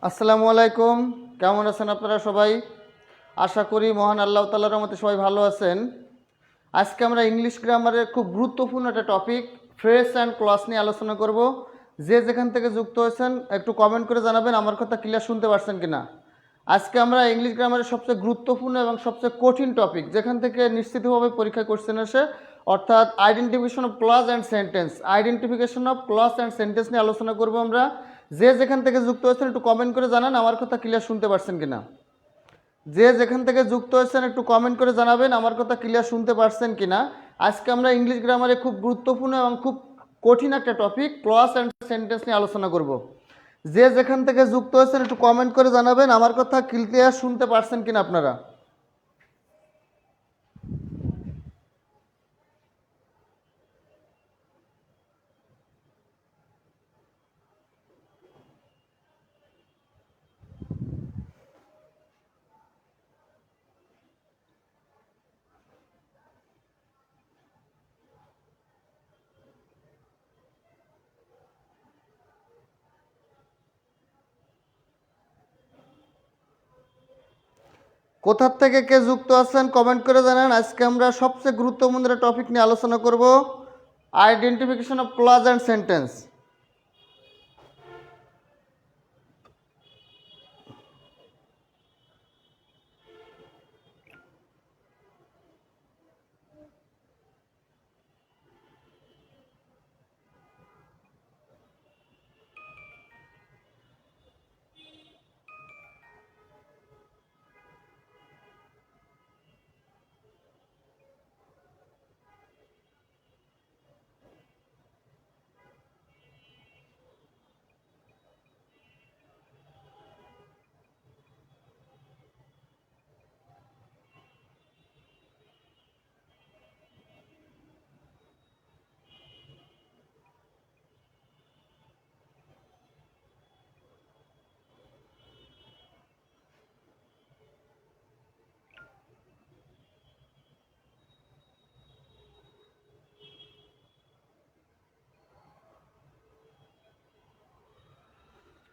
আসসালামু আলাইকুম। কেমন আছেন আপনারা সবাই? আশা করি মহান আল্লাহ তাআলার রহমতে সবাই ভালো আছেন। আজকে আমরা ইংলিশ গ্রামারের খুব গুরুত্বপূর্ণ একটা টপিক ফ্রেজ অ্যান্ড ক্লজ নিয়ে আলোচনা করব। যে যেখান থেকে যুক্ত হয়েছেন একটু কমেন্ট করে জানাবেন আমার কথা ক্লিয়ার শুনতে পারছেন কিনা। আজকে আমরা ইংলিশ গ্রামারের সবচেয়ে গুরুত্বপূর্ণ এবং সবচেয়ে কঠিন টপিক, যেখান থেকে নিশ্চিতভাবে পরীক্ষায় কোশ্চেন আসে, অর্থাৎ identification of clause and sentence. Identification of clause and sentence নিয়ে আলোচনা করব আমরা। যে যেখান থেকে যুক্ত হয়েছেন একটু কমেন্ট করে জানান আমার কথা ক্লিয়ার শুনতে পারছেন কিনা। যে যেখান থেকে যুক্ত হয়েছেন একটু কমেন্ট করে জানাবেন আমার কথা ক্লিয়ার শুনতে পারছেন কিনা। আজকে আমরা ইংলিশ গ্রামারে খুব গুরুত্বপূর্ণ এবং খুব কঠিন একটা টপিক ক্লজ অ্যান্ড সেন্টেন্স নিয়ে আলোচনা করব। যে যেখান থেকে যুক্ত হয়েছেন একটু কমেন্ট করে জানাবেন আমার কথা ক্লিয়ার শুনতে পারছেন কিনা আপনারা। কোথার থেকে কে যুক্ত আছেন কমেন্ট করে জানান। আজকে আমরা সবচেয়ে গুরুত্বপূর্ণ একটা টপিক নিয়ে আলোচনা করব, identification of clause and sentence.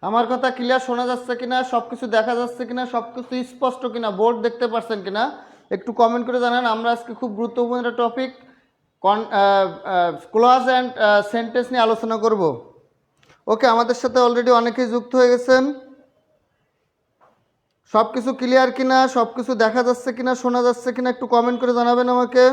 আমার কথা ক্লিয়ার শোনা যাচ্ছে কিনা, সব কিছু দেখা যাচ্ছে কিনা, সব কিছু স্পষ্ট কিনা, বোর্ড দেখতে পারছেন কিনা একটু কমেন্ট করে জানান। আমরা আজকে খুব গুরুত্বপূর্ণ একটা টপিক ক্লজ অ্যান্ড সেন্টেন্স নিয়ে আলোচনা করব। ওকে, আমাদের সাথে অলরেডি অনেকেই যুক্ত হয়ে গেছেন। সব কিছু ক্লিয়ার কিনা, সব কিছু দেখা যাচ্ছে কিনা, শোনা যাচ্ছে কিনা একটু কমেন্ট করে জানাবেন আমাকে।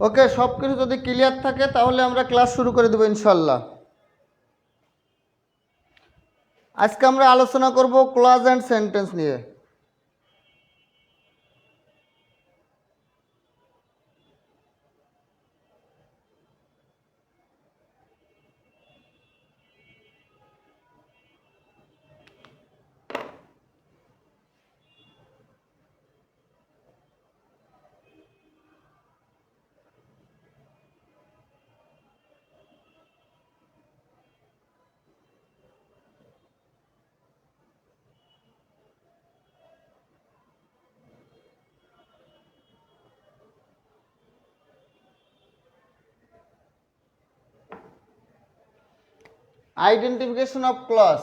ওকে, সব কিছু যদি ক্লিয়ার থাকে তাহলে আমরা ক্লাস শুরু করে দেবো ইনশাল্লাহ। আজকে আমরা আলোচনা করব ক্লজ অ্যান্ড সেন্টেন্স নিয়ে। Identification of clause.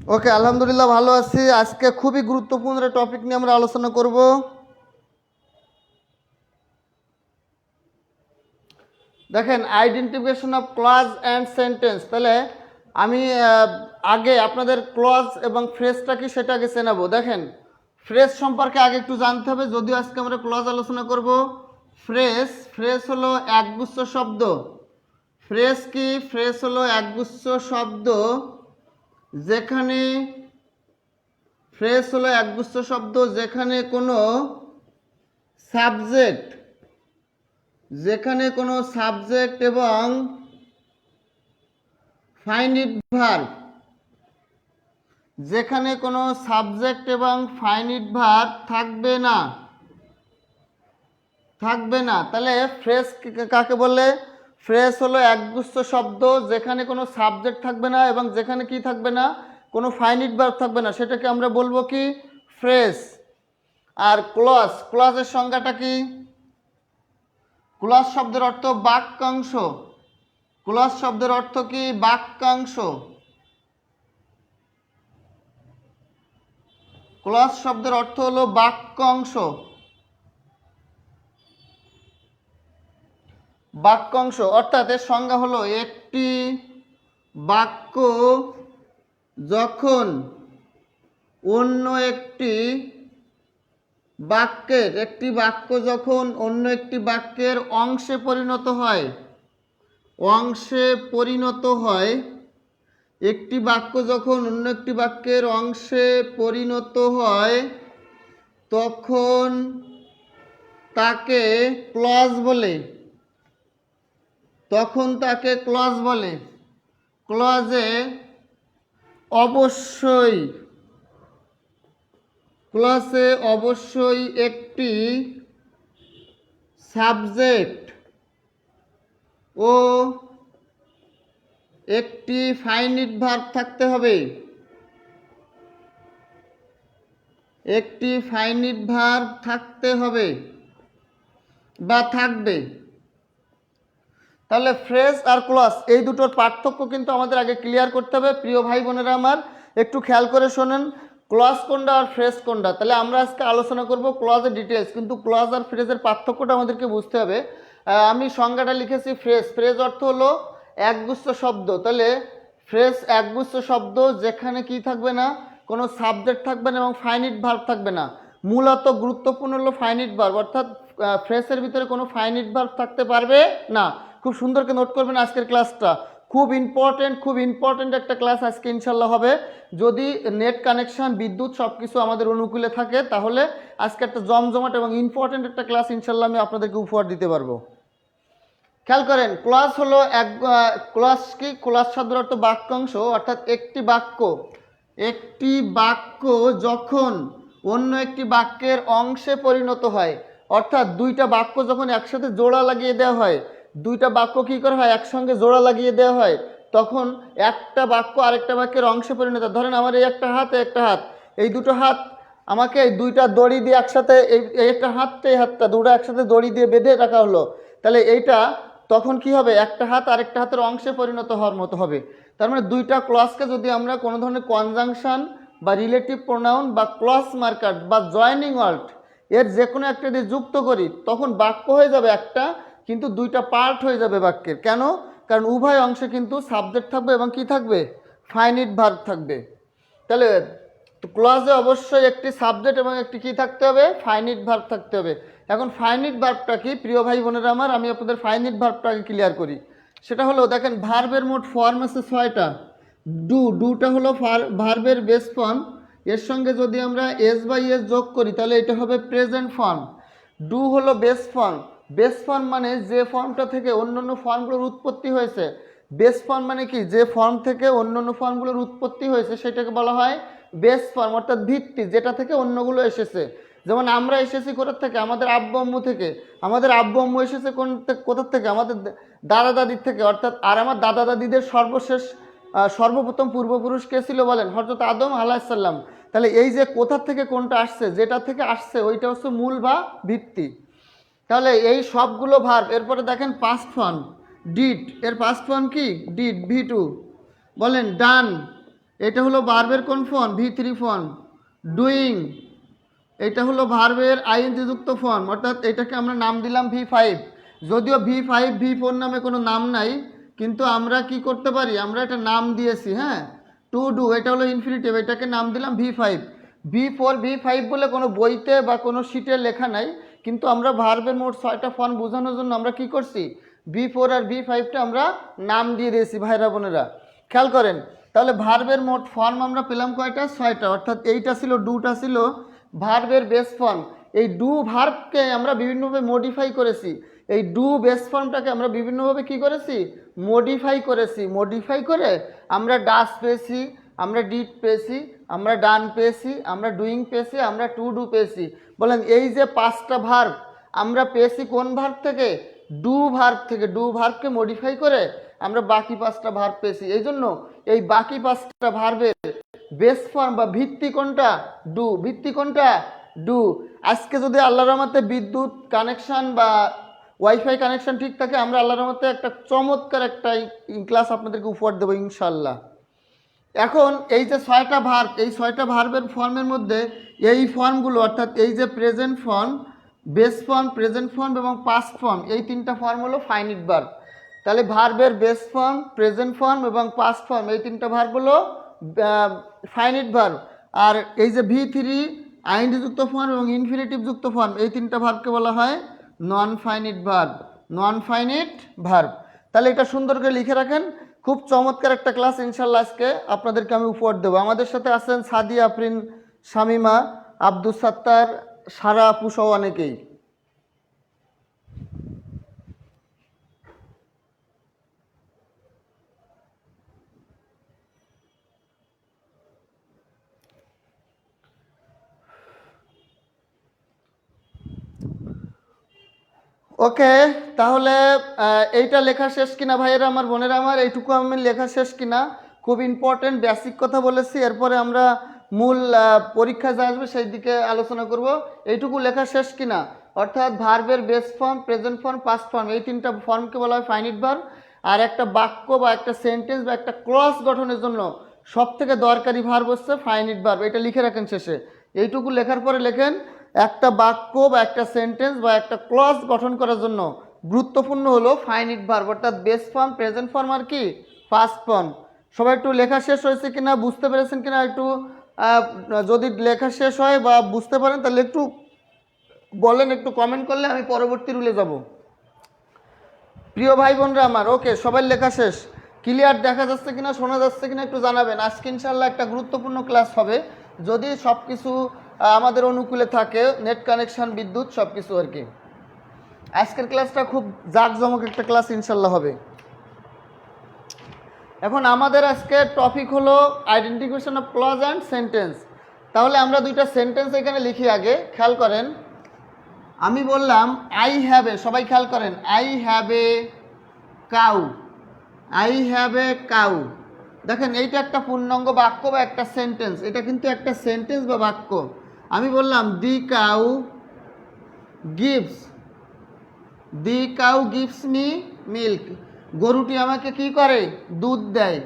ওকে, আলহামদুলিল্লাহ ভালো আছি। আজকে খুবই গুরুত্বপূর্ণ একটা টপিক নিয়ে আমরা আলোচনা করব। দেখেন, identification of clause and sentence. তাহলে আমি আগে আপনাদের ক্লজ এবং ফ্রেজটা কি সেটা আগে চেনাবো। দেখেন, ফ্রেজ সম্পর্কে আগে একটু জানতে হবে, যদিও আজকে আমরা ক্লজ আলোচনা করব। ফ্রেজ হলো একগুচ্ছ শব্দ। ফ্রেজ কি? ফ্রেজ হলো একগুচ্ছ শব্দ যেখানে কোনো সাবজেক্ট এবং ফাইনিট ভার্ব, থাকবে না। তাহলে ফ্রেজ কাকে বলে? ফ্রেজ হলো একগুচ্ছ শব্দ যেখানে কোনো সাবজেক্ট থাকবে না এবং যেখানে কি থাকবে না, কোনো ফাইনিট ভার্ব থাকবে না, সেটাকে আমরা বলবো কি? ফ্রেজ। আর ক্লজের সংজ্ঞাটা কি? ক্লজ শব্দের অর্থ বাক্যাংশ। ক্লজ শব্দের অর্থ কি? বাক্যাংশ। ক্লজ শব্দের অর্থ হলো বাক্যাংশ। অর্থাৎ এর সংজ্ঞা হলো একটি বাক্য যখন অন্য একটি বাক্যের অংশে পরিণত হয়। একটি বাক্য যখন অন্য একটি বাক্যের অংশে পরিণত হয় তখন তাকে ক্লজ বলে। ক্লজে অবশ্যই একটি সাবজেক্ট ও একটি ফাইনিট ভার্ব থাকতে হবে। বা থাকবে। তাহলে ফ্রেজ আর ক্লজ এই দুটোর পার্থক্য কিন্তু আমাদের আগে ক্লিয়ার করতে হবে। প্রিয় ভাই বোনেরা আমার, একটু খেয়াল করে শোনেন, ক্লজ কোনটা আর ফ্রেজ কোনটা। তাহলে আমরা আজকে আলোচনা করব ক্লজের ডিটেলস, কিন্তু ক্লজ আর ফ্রেজের পার্থক্যটা আমাদেরকে বুঝতে হবে। আমি সংজ্ঞাটা লিখেছি ফ্রেজ অর্থ হলো একগুচ্ছ শব্দ। তাহলে ফ্রেজ একগুচ্ছ শব্দ যেখানে কি থাকবে না, কোনো সাবজেক্ট থাকবে না এবং ফাইনিট ভার্ব থাকবে না। মূলত গুরুত্বপূর্ণ হলো ফাইনিট ভার্ব, অর্থাৎ ফ্রেজের ভিতরে কোনো ফাইনিট ভার্ব থাকতে পারবে না। খুব সুন্দর করে নোট করবেন আজকের ক্লাসটা, খুব ইম্পর্টেন্ট একটা ক্লাস আজকে ইনশাল্লাহ হবে। যদি নেট কানেকশন, বিদ্যুৎ সব কিছু আমাদের অনুকূলে থাকে তাহলে আজকে একটা জমজমাট এবং ইম্পর্টেন্ট একটা ক্লাস ইনশাল্লাহ আমি আপনাদেরকে উপহার দিতে পারবো। খেয়াল করেন, ক্লজ হলো ক্লজ শব্দের অর্থ বাক্যাংশ। অর্থাৎ একটি বাক্য যখন অন্য একটি বাক্যের অংশে পরিণত হয়, অর্থাৎ দুইটা বাক্য যখন একসাথে জোড়া লাগিয়ে দেওয়া হয়, দুইটা বাক্য কি করা হয়, একসঙ্গে জোড়া লাগিয়ে দেওয়া হয়, তখন একটা বাক্য আরেকটা বাক্যের অংশে পরিণত। ধরেন আমার এই একটা হাত, এই দুটো হাত, আমাকে এই দুইটা দড়ি দিয়ে একসাথে, এই একটা হাতটা, এই হাতটা, দুটো একসাথে দড়ি দিয়ে বেঁধে রাখা হলো। তাহলে এইটা তখন কি হবে, একটা হাত আরেকটা হাতের অংশে পরিণত হওয়ার মতো হবে। তার মানে দুইটা ক্লজকে যদি আমরা কোনো ধরনের কনজাংশন বা রিলেটিভ প্রোনাউন বা ক্লজ মার্কার বা জয়নিং ওয়ার্ড এর যে কোনো একটা দিয়ে যুক্ত করি, তখন বাক্য হয়ে যাবে একটা, কিন্তু দুইটা পার্ট হয়ে যাবে বাক্যের। কেন? কারণ উভয় অংশে কিন্তু সাবজেক্ট থাকবে এবং কি থাকবে, ফাইনিট ভার্ব থাকবে। তাহলে ক্লজে অবশ্যই একটি সাবজেক্ট এবং একটি কি থাকতে হবে, ফাইনিট ভার্ব থাকতে হবে। এখন ফাইনিট ভার্বটা কি প্রিয় ভাই বোনেরা আমার, আমি আপনাদের ফাইনিট ভার্বটাকে ক্লিয়ার করি। সেটা হলো, দেখেন ভার্বের মোট ফর্ম আছে 6টা। ডুটা হলো ভার্বের বেস ফর্ম। এর সঙ্গে যদি আমরা এস বাই এস যোগ করি তাহলে এটা হবে প্রেজেন্ট ফর্ম। ডু হলো বেস ফর্ম মানে যে ফর্মটা থেকে অন্যান্য ফর্মগুলোর উৎপত্তি হয়েছে। বেস ফর্ম মানে কি, যে ফর্ম থেকে অন্যান্য ফর্মগুলোর উৎপত্তি হয়েছে সেটাকে বলা হয় বেস ফর্ম, অর্থাৎ ভিত্তি, যেটা থেকে অন্যগুলো এসেছে। যেমন আমরা এসেছি কোথা থেকে, আমাদের আব্বু আম্মু থেকে। আমাদের আব্বু আম্মু এসেছে কোথা থেকে, আমাদের দাদা দাদির থেকে। অর্থাৎ আর আমার দাদা দাদিদের সর্বপ্রথম পূর্বপুরুষ কে ছিল বলেন, হযরত আদম আলাইহিসসালাম। তাহলে এই যে কোথা থেকে কোনটা আসছে, যেটা থেকে আসছে ওইটা হচ্ছে মূল বা ভিত্তি। তাহলে এই সবগুলো ভার্ব। এরপরে দেখেন পাস্ট ফর্ম ডিড, এর পাস্ট ফর্ম কি, ডিড, V2। বলেন ডান, এটা হলো ভার্বের কোন ফর্ম? V3 form. ডুইং, এটা হলো ভার্বের আইএনজি যুক্ত ফর্ম, অর্থাৎ এটাকে আমরা নাম দিলাম V5। যদিও V5 V4 নামে কোনো নাম নাই, কিন্তু আমরা কি করতে পারি, আমরা এটা নাম দিয়েছি, হ্যাঁ, টু ডু, এটা হলো ইনফিনিটিভ, এটাকে নাম দিলাম V5। V4 V5 বলে কোনো বইতে বা কোনো শিটে লেখা নাই, কিন্তু আমরা ভার্বের মোট 6টা ফর্ম বোঝানোর জন্য আমরা কি করছি, V4 আর V5টা আমরা নাম দিয়ে দিয়েছি ভাইরা বোনেরা। খেয়াল করেন, তাহলে ভার্বের মোট ফর্ম আমরা পেলাম কয়টা? 6টা, অর্থাৎ এইটা ছিল, ডুটা ছিল ভার্বের বেস ফর্ম। এই ডু ভার্বকে আমরা বিভিন্নভাবে মডিফাই করেছি, এই ডু বেস ফর্মটাকে আমরা বিভিন্নভাবে কি করেছি, মডিফাই করেছি। মডিফাই করে আমরা ডাস পেয়েছি, আমরা ডিড পেয়েছি, আমরা ডান পেয়েছি, আমরা ডুইং পেয়েছি, আমরা টু ডু পেয়েছি। বলেন এই যে 5টা ভার্ব আমরা পেয়েছি কোন ভার্ব থেকে? ডু ভার্ব থেকে। ডু ভার্বকে মডিফাই করে আমরা বাকি 5টা ভার্ব পেয়েছি। এই জন্য এই বাকি 5টা ভার্বের বেস ফর্ম বা ভিত্তি কোনটা? ডু। ভিত্তি কোনটা? ডু। আজকে যদি আল্লাহর রহমতে বিদ্যুৎ কানেকশন বা ওয়াইফাই কানেকশন ঠিক থাকে, আমরা আল্লাহর রহমতে একটা চমৎকার একটা ক্লাস আপনাদেরকে উপহার দেবো ইনশাল্লাহ। এখন এই যে 6টা ভার্ব, এই 6টা ভার্বের ফর্মের মধ্যে এই ফর্মগুলো, অর্থাৎ এই যে present form, base form, present form এবং পাস্ট ফর্ম, এই 3টা ফর্ম হলো ফাইনিট ভার্ব। তাহলে ভার্বের বেস ফর্ম, প্রেজেন্ট ফর্ম এবং পাস্ট ফর্ম, এই 3টা ভার্ব হলো ফাইনিট ভার্ব। আর এই যে V3 আইএনজি যুক্ত ফর্ম এবং ইনফিনিটিভ যুক্ত ফর্ম, এই 3টা ভার্বকে বলা হয় non finite verb. Non finite verb. তাহলে এটা সুন্দর করে লিখে রাখেন। খুব চমৎকার একটা ক্লাস ইনশাল্লাহ আজকে আপনাদেরকে আমি উপহার দেবো। আমাদের সাথে আছেন সাদিয়া, আফরিন, শামিমা, আব্দুস সাত্তার, সারা আপু সহ অনেকেই। ওকে, তাহলে এইটা লেখা শেষ কিনা ভাইয়েরা আমার, বোনেরা আমার? এইটুকু আমি লেখা শেষ কিনা? খুব ইম্পর্টেন্ট বেসিক কথা বলেছি, এরপরে আমরা মূল পরীক্ষা যা আসবে সেই দিকে আলোচনা করব। এইটুকু লেখা শেষ কিনা? অর্থাৎ ভার্বের base form, present form, past form, এই 3টা ফর্মকে বলা হয় ফাইনিট ভার্ব। আর একটা বাক্য বা একটা সেন্টেন্স বা একটা ক্লজ গঠনের জন্য সবথেকে দরকারি ভার্ব হচ্ছে ফাইনিট ভার্ব। এটা লিখে রাখেন শেষে। এইটুকু লেখার পরে লেখেন, একটা বাক্য বা একটা সেন্টেন্স বা একটা ক্লজ গঠন করার জন্য গুরুত্বপূর্ণ হলো ফাইনিট ভার্ব, অর্থাৎ বেস ফর্ম, প্রেজেন্ট ফর্ম আর কি পাস্ট ফর্ম। সবাই একটু লেখা শেষ হয়েছে কিনা, বুঝতে পেরেছেন কিনা একটু যদি লেখা শেষ হয় বা বুঝতে পারেন তাহলে একটু বলেন, একটু কমেন্ট করলে আমি পরবর্তী রুলে যাব। প্রিয় ভাই বোনরা আমার, ওকে, সবাই লেখা শেষ? ক্লিয়ার দেখা যাচ্ছে কিনা, শোনা যাচ্ছে কিনা একটু জানাবেন। আজকে ইনশাল্লাহ একটা গুরুত্বপূর্ণ ক্লাস হবে, যদি সব কিছু আমাদের অনুকূলে থাকে, নেট কানেকশন, বিদ্যুৎ সব কিছু আর কি। আজকের ক্লাসটা খুব জাঁকজমক একটা ক্লাস ইনশাল্লাহ হবে। এখন আমাদের আজকে টপিক হলো identification of clause and sentence. তাহলে আমরা দুইটা সেন্টেন্স এখানে লিখি আগে। খেয়াল করেন, আমি বললাম আই হ্যাভ এ, সবাই খেয়াল করেন, I have a cow. I have a cow, দেখেন এইটা একটা পূর্ণাঙ্গ বাক্য বা একটা সেন্টেন্স, এটা কিন্তু একটা সেন্টেন্স বা বাক্য। আমি বললাম the cow gives, the cow gives me milk, গরুটি আমাকে কি করে, দুধ দেয়।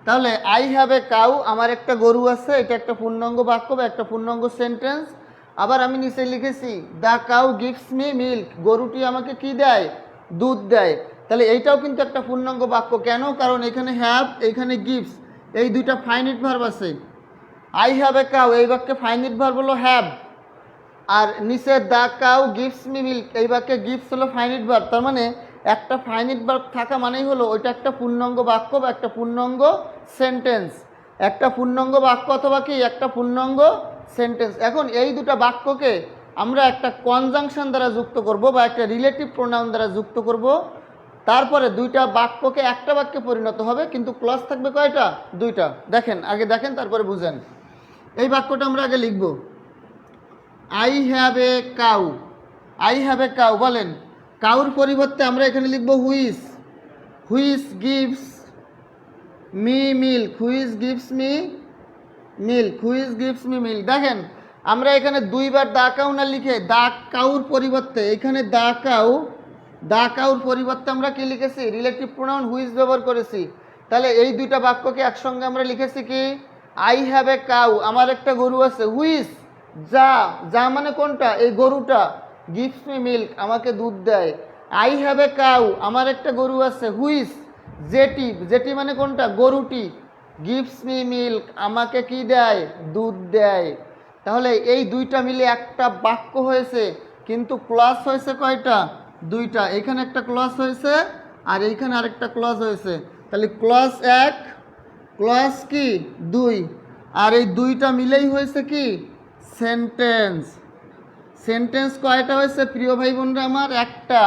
তাহলে আই হ্যাভ এ কাউ, আমার একটা গরু আছে, এটা একটা পূর্ণাঙ্গ বাক্য বা একটা পূর্ণাঙ্গ সেন্টেন্স। আবার আমি নিচে লিখেছি the cow gives me milk, গরুটি আমাকে কি দেয়, দুধ দেয়। তাহলে এইটাও কিন্তু একটা পূর্ণাঙ্গ বাক্য। কেন? কারণ এখানে হ্যাভ, এখানে গিভস, এই দুইটা ফাইনিট ভার্ব আছে। আই হ্যাভ এ কাউ, এই বাক্যে ফাইনিট ভার্ব হলো হ্যাভ, আর নিচে the cow gives me milk, এই বাক্যে গিভস হলো ফাইনিট ভার্ব। তার মানে একটা ফাইনিট ভার্ব থাকা মানেই হলো ওইটা একটা পূর্ণাঙ্গ বাক্য বা একটা পূর্ণাঙ্গ সেন্টেন্স। একটা পূর্ণাঙ্গ বাক্য অথবা কি একটা পূর্ণাঙ্গ সেন্টেন্স। এখন এই দুটো বাক্যকে আমরা একটা কনজাংশন দ্বারা যুক্ত করব বা একটা রিলেটিভ প্রোনাউন দ্বারা যুক্ত করব। তারপরে দুইটা বাক্যকে একটা বাক্যে পরিণত হবে, কিন্তু ক্লজ থাকবে কয়টা? দুইটা। দেখেন, আগে দেখেন তারপরে বুঝেন। এই বাক্যটা আমরা আগে লিখব, I have a cow. I have a cow, বলেন কাউর পরিবর্তে আমরা এখানে লিখব which. Which gives me milk, which gives me milk, which gives me milk. দেখেন আমরা এখানে দুইবার দা কাউ না লিখে দা কাউর পরিবর্তে এখানে দা কাউ, দা কাউর পরিবর্তে আমরা কি লিখেছি? রিলেটিভ প্রোনাউন হুইচ ব্যবহার করেছি। তাহলে এই দুইটা বাক্যকে একসঙ্গে আমরা লিখেছি কি? আই হ্যাভ এ কাউ, আমার একটা গরু আছে। হুইচ, যা, যা মানে কোনটা, এই গরুটা। গিভস মি মিল্ক, আমাকে দুধ দেয়। আই হ্যাভ এ কাউ, আমার একটা গরু আছে। হুইচ, যেটি, যেটি মানে কোনটা, গরুটি। গিভস মি মিল্ক, আমাকে কি দেয়, দুধ দেয়। তাহলে এই দুইটা মিলে একটা বাক্য হয়েছে, কিন্তু ক্লজ হয়েছে কয়টা, দুইটা। এখানে একটা ক্লজ হয়েছে আর এইখানে আরেকটা ক্লজ হয়েছে। তাহলে ক্লজ এক, ক্লজ কি দুই, আর এই দুইটা মিলেই হয়েছে কি সেন্টেন্স। সেন্টেন্স কয়টা হয়েছে প্রিয় ভাই বোনরা আমার, একটা।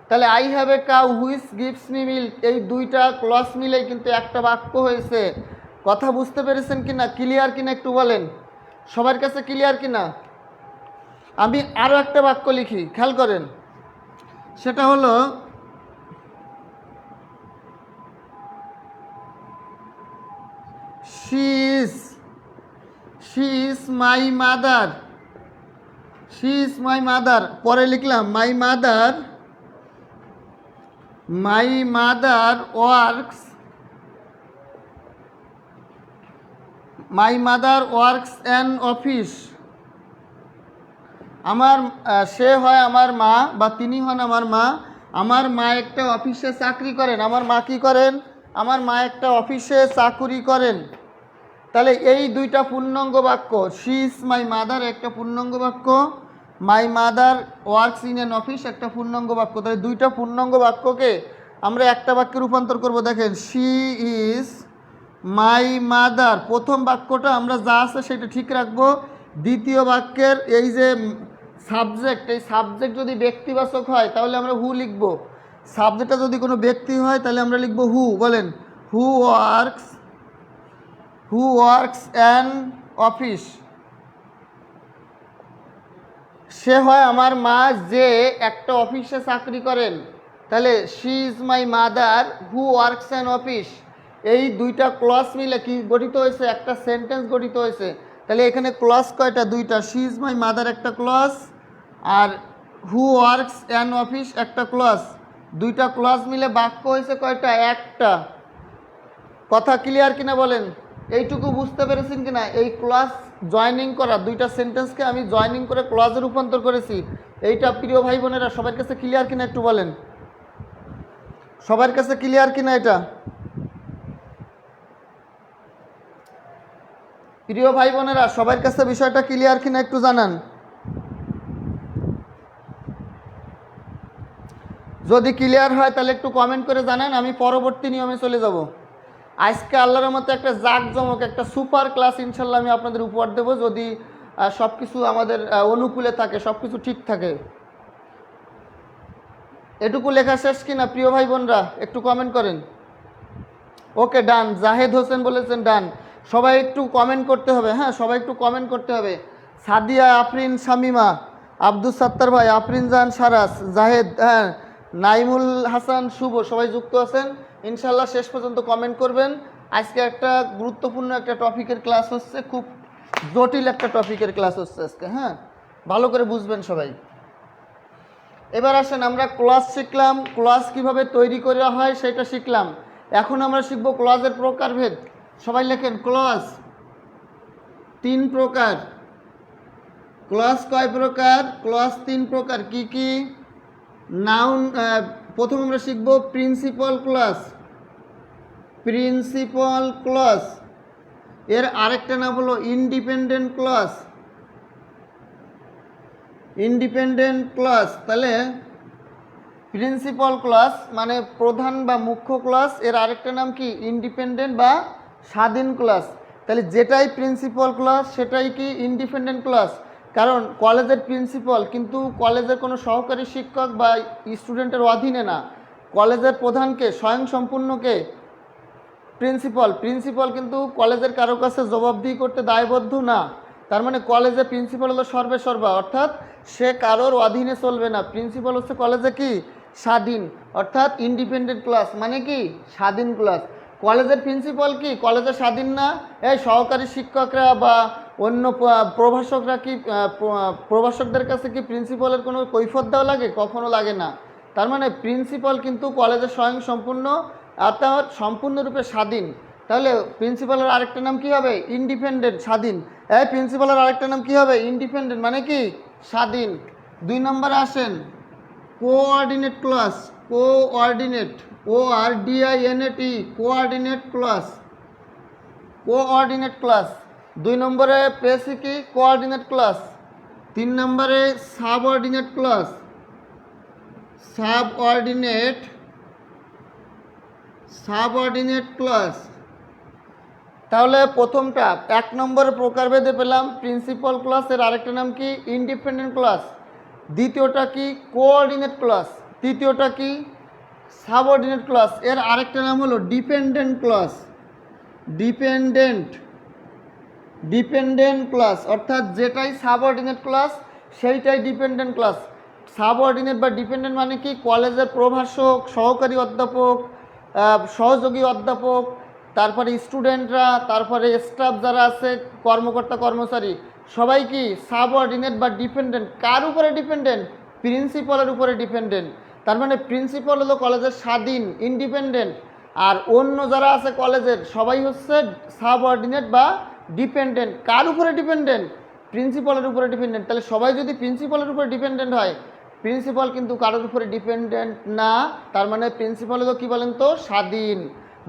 তাহলে I have a cow which gives me milk, এই দুইটা ক্লজ মিলেই কিন্তু একটা বাক্য হয়েছে। কথা বুঝতে পেরেছেন কিনা, ক্লিয়ার কিনা একটু বলেন, সবার কাছে ক্লিয়ার কিনা? আমি আরও একটা বাক্য লিখি, খেয়াল করেন। সেটা হলো she is my mother, she is my mother। পরে লিখলাম my mother works an office। আমার সে হয় আমার মা বা তিনি হন আমার মা। আমার মা একটা অফিসে চাকরি করেন। আমার মা কি করেন, আমার মা একটা অফিসে চাকুরি করেন। তাহলে এই দুইটা পূর্ণাঙ্গ বাক্য, শি ইজ মাই মাদার একটা পূর্ণাঙ্গ বাক্য, my mother works in an office একটা পূর্ণাঙ্গ বাক্য। তাহলে দুইটা পূর্ণাঙ্গ বাক্যকে আমরা একটা বাক্যে রূপান্তর করব। দেখেন, শি ইজ মাই মাদার, প্রথম বাক্যটা আমরা যা আছে সেটা ঠিক রাখবো। দ্বিতীয় বাক্যের এই যে সাবজেক্ট, এই সাবজেক্ট যদি ব্যক্তিবাচক হয় তাহলে আমরা হু লিখব। সাবজেক্টটা যদি কোনো ব্যক্তি হয় তাহলে আমরা লিখব হু। বলেন, হু ওয়ার্কস অ্যান অফিস। সে হয় আমার মা যে একটা অফিসে চাকরি করেন। তাহলে she is my mother who works an office, এই দুইটা ক্লজ মিলে কি গঠিত হয়েছে, একটা সেন্টেন্স গঠিত হয়েছে। তাহলে এখানে ক্লজ কয়টা, দুইটা। শি ইজ মাই মাদার একটা ক্লজ, আর হু ওয়ার্কস অ্যান অফিস একটা ক্লজ। দুইটা ক্লজ মিলে বাক্য হয়েছে কয়টা, একটা। কথা ক্লিয়ার কিনা বলেন, এইটুকু বুঝতে পেরেছেন কিনা? এই ক্লজ জয়নিং করা, দুইটা সেন্টেন্সকে আমি জয়নিং করে ক্লজে রূপান্তর করেছি। এইটা প্রিয় ভাই বোনেরা সবার কাছে ক্লিয়ার কিনা একটু বলেন, সবার কাছে ক্লিয়ার কিনা এটা? প্রিয় ভাই বোনেরা সবার কাছে বিষয়টা ক্লিয়ার কিনা একটু জানান। যদি ক্লিয়ার হয় তাহলে একটু কমেন্ট করে জানান, আমি পরবর্তী নিয়মে চলে যাব। আজকে আল্লাহর মতো একটা জাঁকজমক, একটা সুপার ক্লাস ইনশাল্লাহ আমি আপনাদের উপহার দেবো, যদি সব কিছু আমাদের অনুকূলে থাকে, সব কিছু ঠিক থাকে। এটুকু লেখা শেষ কিনা প্রিয় ভাই বোনরা, একটু কমেন্ট করেন। ওকে, ডান। জাহেদ হোসেন বলেছেন ডান। সবাই একটু কমেন্ট করতে হবে, হ্যাঁ সবাই একটু কমেন্ট করতে হবে। সাদিয়া, আফরিন, শামিমা, আব্দুল সাত্তার ভাই, আফরিন জাহান, সারাস, জাহেদ, হ্যাঁ নাইমুল হাসান, শুভ, সবাই যুক্ত আছেন। ইনশাল্লাহ শেষ পর্যন্ত কমেন্ট করবেন। আজকে একটা গুরুত্বপূর্ণ একটা টপিকের ক্লাস হচ্ছে, খুব জটিল একটা টপিকের ক্লাস হচ্ছে আজকে, হ্যাঁ ভালো করে বুঝবেন সবাই। এবার আসেন, আমরা ক্লজ শিখলাম, ক্লজ কিভাবে তৈরি করা হয় সেটা শিখলাম। এখন আমরা শিখব ক্লজের প্রকারভেদ। সবাই লেখেন, ক্লজ তিন প্রকার। ক্লজ কয় প্রকার? ক্লজ তিন প্রকার। কি কি? নাউন, প্রথম আমরা শিখব প্রিন্সিপাল ক্লজ। প্রিন্সিপাল ক্লজ, এর আরেকটা নাম হলো ইন্ডিপেন্ডেন্ট ক্লজ। ইন্ডিপেন্ডেন্ট ক্লজ, তাহলে প্রিন্সিপাল ক্লজ মানে প্রধান বা মুখ্য ক্লজ, এর আরেকটা নাম কি ইন্ডিপেন্ডেন্ট বা স্বাধীন ক্লজ। তাহলে যেটাই প্রিন্সিপাল ক্লজ সেটাই কি ইন্ডিপেন্ডেন্ট ক্লজ। কারণ কলেজের প্রিন্সিপাল কিন্তু কলেজের কোনো সহকারী শিক্ষক বা স্টুডেন্টের অধীনে না, কলেজের প্রধানকে স্বয়ংসম্পূর্ণকে প্রিন্সিপাল। প্রিন্সিপাল কিন্তু কলেজের কারো কাছে জবাবদিহি করতে দায়বদ্ধ না। তার মানে কলেজে প্রিন্সিপাল হলো সর্বে সর্বা, অর্থাৎ সে কারোর অধীনে চলবে না। প্রিন্সিপাল হচ্ছে কলেজে কি স্বাধীন, অর্থাৎ ইন্ডিপেন্ডেন্ট ক্লাস মানে কি স্বাধীন ক্লাস। কলেজের প্রিন্সিপাল কি কলেজে স্বাধীন না? এই সহকারী শিক্ষকরা বা অন্য প্রভাষকরা কি প্রভাষকদের কাছে কি প্রিন্সিপালের কোনো কৈফিয়ত দেওয়া লাগে? কখনো লাগে না। তার মানে প্রিন্সিপাল কিন্তু কলেজের স্বয়ংসম্পূর্ণ, অর্থাৎ সম্পূর্ণরূপে স্বাধীন। তাহলে প্রিন্সিপালের আরেকটা নাম কি হবে? ইন্ডিপেন্ডেন্ট, স্বাধীন। এই প্রিন্সিপালের আরেকটা নাম কি হবে? ইন্ডিপেন্ডেন্ট মানে কি? স্বাধীন। 2 নম্বরে আসেন, coordinate clause. Coordinate, ORDINATE, coordinate clause. Coordinate clause 2 নম্বরে পেয়েছি কি? Coordinate clause. 3 নম্বরে সাবঅর্ডিনেট ক্লজ। Subordinate clause. তাহলে প্রথমটা 1 নম্বরের প্রকারভেদে পেলাম প্রিন্সিপাল ক্লজ, এর আরেকটা নাম কি? Independent clause. দ্বিতীয়টা কি? Coordinate clause. তৃতীয়টা কি? সাবঅর্ডিনেট ক্লজ, এর আরেকটা নাম হলো ডিপেন্ডেন্ট ক্লজ। ডিপেন্ডেন্ট ক্লজ অর্থাৎ যেটাই সাবঅর্ডিনেট ক্লজ সেইটাই ডিপেন্ডেন্ট ক্লজ। সাবঅর্ডিনেট বা ডিপেন্ডেন্ট মানে কি? কলেজের প্রভাষক, সহকারী অধ্যাপক, সহযোগী অধ্যাপক, তারপরে স্টুডেন্টরা, তারপরে স্টাফ যারা আছে, কর্মকর্তা কর্মচারী, সবাই কি সাবঅর্ডিনেট বা ডিপেন্ডেন্ট। কার উপরে ডিপেন্ডেন্ট? প্রিন্সিপালের উপরে ডিপেন্ডেন্ট। তার মানে প্রিন্সিপাল হলো কলেজের স্বাধীন, ইন্ডিপেন্ডেন্ট, আর অন্য যারা আছে কলেজের সবাই হচ্ছে সাবঅর্ডিনেট বা ডিপেন্ডেন্ট। কার উপরে ডিপেন্ডেন্ট? প্রিন্সিপালের উপরে ডিপেন্ডেন্ট। তাহলে সবাই যদি প্রিন্সিপালের উপরে ডিপেন্ডেন্ট হয়, প্রিন্সিপাল কিন্তু কারোর উপরে ডিপেন্ডেন্ট না। তার মানে প্রিন্সিপাল হলো কি বলেন তো? স্বাধীন।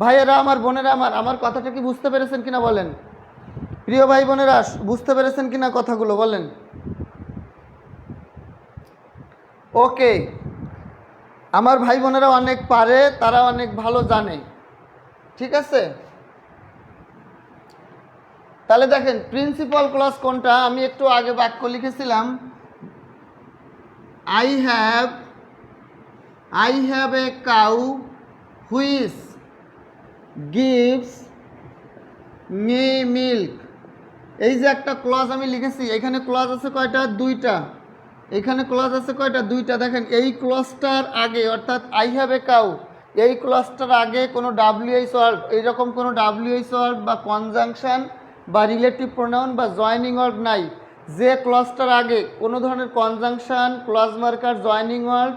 ভাইয়েরা আমার, বোনেরা আমার কথাটা কি বুঝতে পেরেছেন কিনা বলেন? প্রিয় ভাই বোনেরা বুঝতে পেরেছেন কিনা কথাগুলো বলেন? ওকে, আমার ভাই বোনেরা অনেক পারে, তারা অনেক ভালো জানে, ঠিক আছে। তাহলে দেখেন প্রিন্সিপাল ক্লজ কোনটা? আমি একটু আগে বাক্য লিখেছিলাম, I have a cow which gives me milk. এই যে একটা ক্লজ আমি লিখেছি, এখানে ক্লজ আছে কয়টা? 2টা। এখানে ক্লজ আছে কয়টা? 2টা। দেখেন এই ক্লজটার আগে অর্থাৎ আই হ্যাভ এ কাউ, এই ক্লজটার আগে কোনো WH ওয়ার্ড, এইরকম কোনো WH ওয়ার্ড বা কনজাংশন বা রিলেটিভ প্রোনাউন বা জয়নিং ওয়ার্ড নাই। যে ক্লজটার আগে কোনো ধরনের conjunction, clause marker, joining word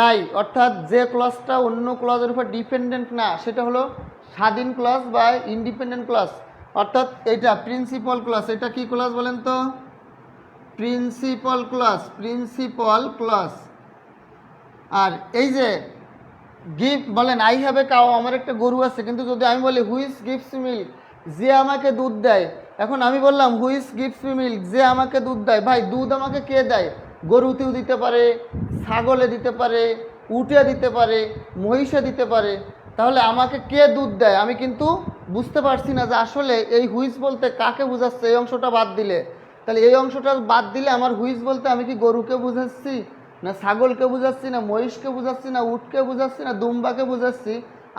নাই, অর্থাৎ যে ক্লজটা অন্য ক্লজের উপর ডিপেন্ডেন্ট না, সেটা হলো স্বাধীন ক্লজ বা ইন্ডিপেন্ডেন্ট ক্লজ। অর্থাৎ এইটা প্রিন্সিপাল ক্লজ। এটা কি ক্লজ বলেন তো? Principal clause. আর এই যে গিভ বলেন, আই হ্যাভ এ কাউ, আমার একটা গরু আছে, কিন্তু যদি আমি বলি হুইচ গিভস মিল্ক, যে আমাকে দুধ দেয়। এখন আমি বললাম হুইচ গিভস মিল্ক, যে আমাকে দুধ দেয়। ভাই দুধ আমাকে কে দেয়? গরুতেও দিতে পারে, ছাগলে দিতে পারে, উটে দিতে পারে, মহিষে দিতে পারে। তাহলে আমাকে কে দুধ দেয় আমি কিন্তু বুঝতে পারছি না যে আসলে এই হুইচ বলতে কাকে বোঝাচ্ছে, এই অংশটা বাদ দিলে। তাহলে এই অংশটা বাদ দিলে আমার হুইচ বলতে আমি কি গরুকে বুঝাচ্ছি, না ছাগলকে বুঝাচ্ছি, না মহিষকে বুঝাচ্ছি, না উটকে বুঝাচ্ছি, না দুম্বাকে বুঝাচ্ছি?